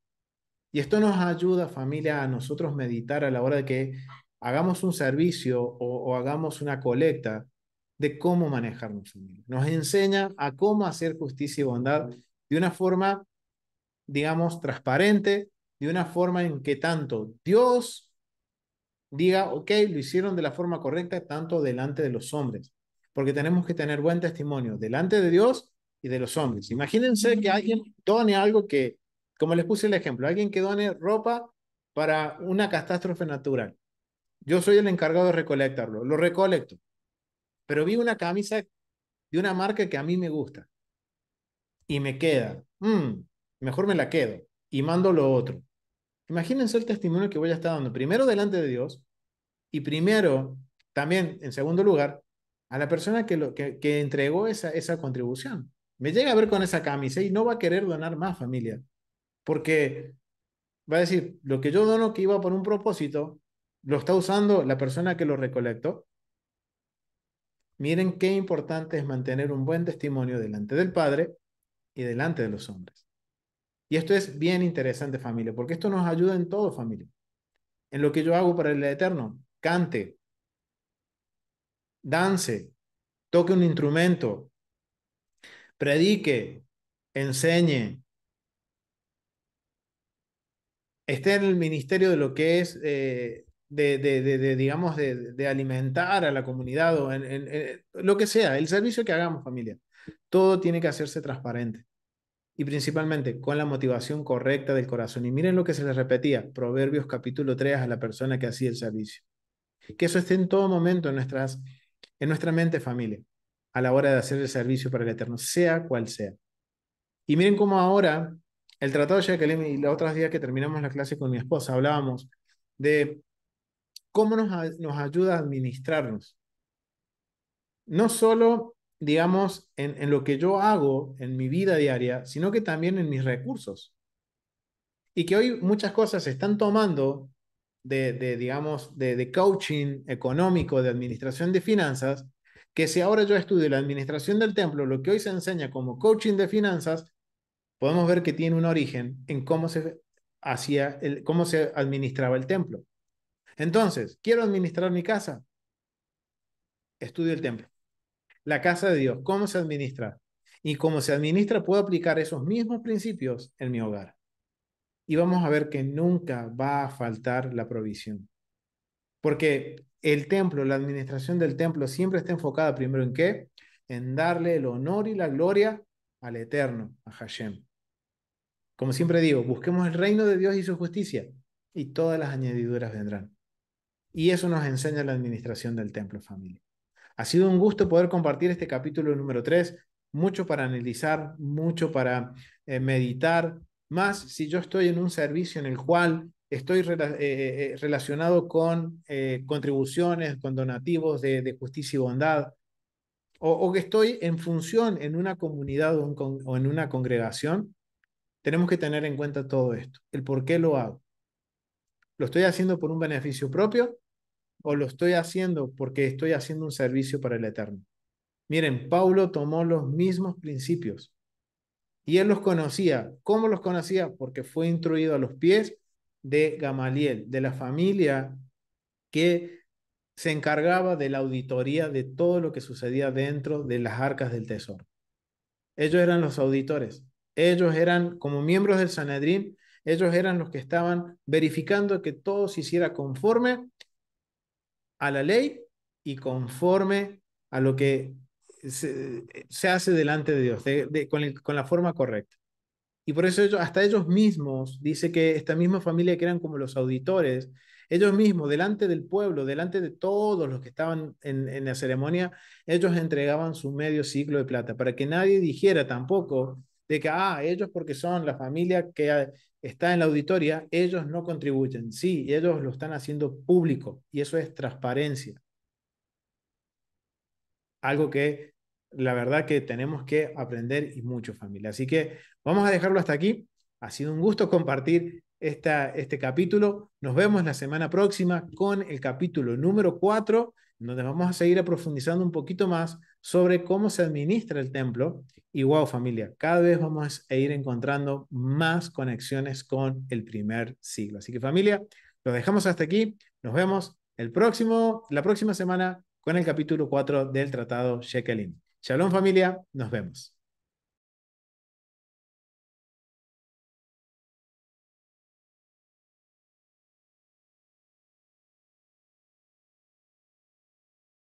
Y esto nos ayuda, familia, a nosotros meditar a la hora de que hagamos un servicio o hagamos una colecta de cómo manejarnos, familia. Nos enseña a cómo hacer justicia y bondad de una forma, digamos, transparente, de una forma en que tanto Dios diga, ok, lo hicieron de la forma correcta, tanto delante de los hombres, porque tenemos que tener buen testimonio delante de Dios y de los hombres. Imagínense que alguien done algo que, como les puse el ejemplo, alguien que done ropa para una catástrofe natural. Yo soy el encargado de recolectarlo, lo recolecto, pero vi una camisa de una marca que a mí me gusta y me queda, mejor me la quedo y mando lo otro. Imagínense el testimonio que voy a estar dando, primero delante de Dios. Y primero, también, en segundo lugar, a la persona que entregó esa contribución. Me llega a ver con esa camisa y no va a querer donar más, familia, porque va a decir, lo que yo dono que iba por un propósito, lo está usando la persona que lo recolectó. Miren qué importante es mantener un buen testimonio delante del Padre y delante de los hombres. Y esto es bien interesante, familia, porque esto nos ayuda en todo, familia. En lo que yo hago para el Eterno, cante, dance, toque un instrumento, predique, enseñe, esté en el ministerio de lo que es digamos, de alimentar a la comunidad o en lo que sea, el servicio que hagamos, familia. Todo tiene que hacerse transparente y principalmente con la motivación correcta del corazón. Y miren lo que se les repetía, Proverbios capítulo 3 a la persona que hacía el servicio. Que eso esté en todo momento en nuestra mente, familia, a la hora de hacer el servicio para el Eterno, sea cual sea. Y miren cómo ahora el Tratado de Shekelim, y los otros días que terminamos la clase con mi esposa, hablábamos de cómo nos ayuda a administrarnos. No solo, digamos, en lo que yo hago en mi vida diaria, sino que también en mis recursos. Y que hoy muchas cosas se están tomando digamos, de coaching económico, de administración de finanzas, que si ahora yo estudio la administración del templo, lo que hoy se enseña como coaching de finanzas, podemos ver que tiene un origen en cómo se cómo se administraba el templo. Entonces, quiero administrar mi casa, estudio el templo. La casa de Dios, ¿cómo se administra? Y cómo se administra, puedo aplicar esos mismos principios en mi hogar. Y vamos a ver que nunca va a faltar la provisión. Porque el templo, la administración del templo siempre está enfocada primero en qué? En darle el honor y la gloria al Eterno, a Hashem. Como siempre digo, busquemos el reino de Dios y su justicia y todas las añadiduras vendrán. Y eso nos enseña la administración del templo, familia. Ha sido un gusto poder compartir este capítulo número 3, mucho para analizar, mucho para meditar, más si yo estoy en un servicio en el cual estoy relacionado con contribuciones, con donativos de justicia y bondad, o que estoy en función en una comunidad o en una congregación, tenemos que tener en cuenta todo esto, el por qué lo hago. ¿Lo estoy haciendo por un beneficio propio o lo estoy haciendo porque estoy haciendo un servicio para el Eterno? Miren, Pablo tomó los mismos principios y él los conocía. ¿Cómo los conocía? Porque fue instruido a los pies de Gamaliel, de la familia que se encargaba de la auditoría de todo lo que sucedía dentro de las arcas del tesoro. Ellos eran los auditores. Ellos eran, como miembros del Sanedrín, ellos eran los que estaban verificando que todo se hiciera conforme a la ley y conforme a lo que se hace delante de Dios, con la forma correcta. Y por eso hasta ellos mismos, dice que esta misma familia que eran como los auditores, ellos mismos, delante del pueblo, delante de todos los que estaban en la ceremonia, ellos entregaban su medio siglo de plata, para que nadie dijera tampoco de que, ellos porque son la familia que está en la auditoría, ellos no contribuyen. Sí, ellos lo están haciendo público, y eso es transparencia. Algo que la verdad que tenemos que aprender y mucho, familia. Así que vamos a dejarlo hasta aquí. Ha sido un gusto compartir este capítulo. Nos vemos la semana próxima con el capítulo número 4, donde vamos a seguir profundizando un poquito más sobre cómo se administra el templo. Y wow, familia, cada vez vamos a ir encontrando más conexiones con el primer siglo. Así que familia, lo dejamos hasta aquí. Nos vemos la próxima semana con el capítulo 4 del Tratado Shekelim. Shalom familia, nos vemos.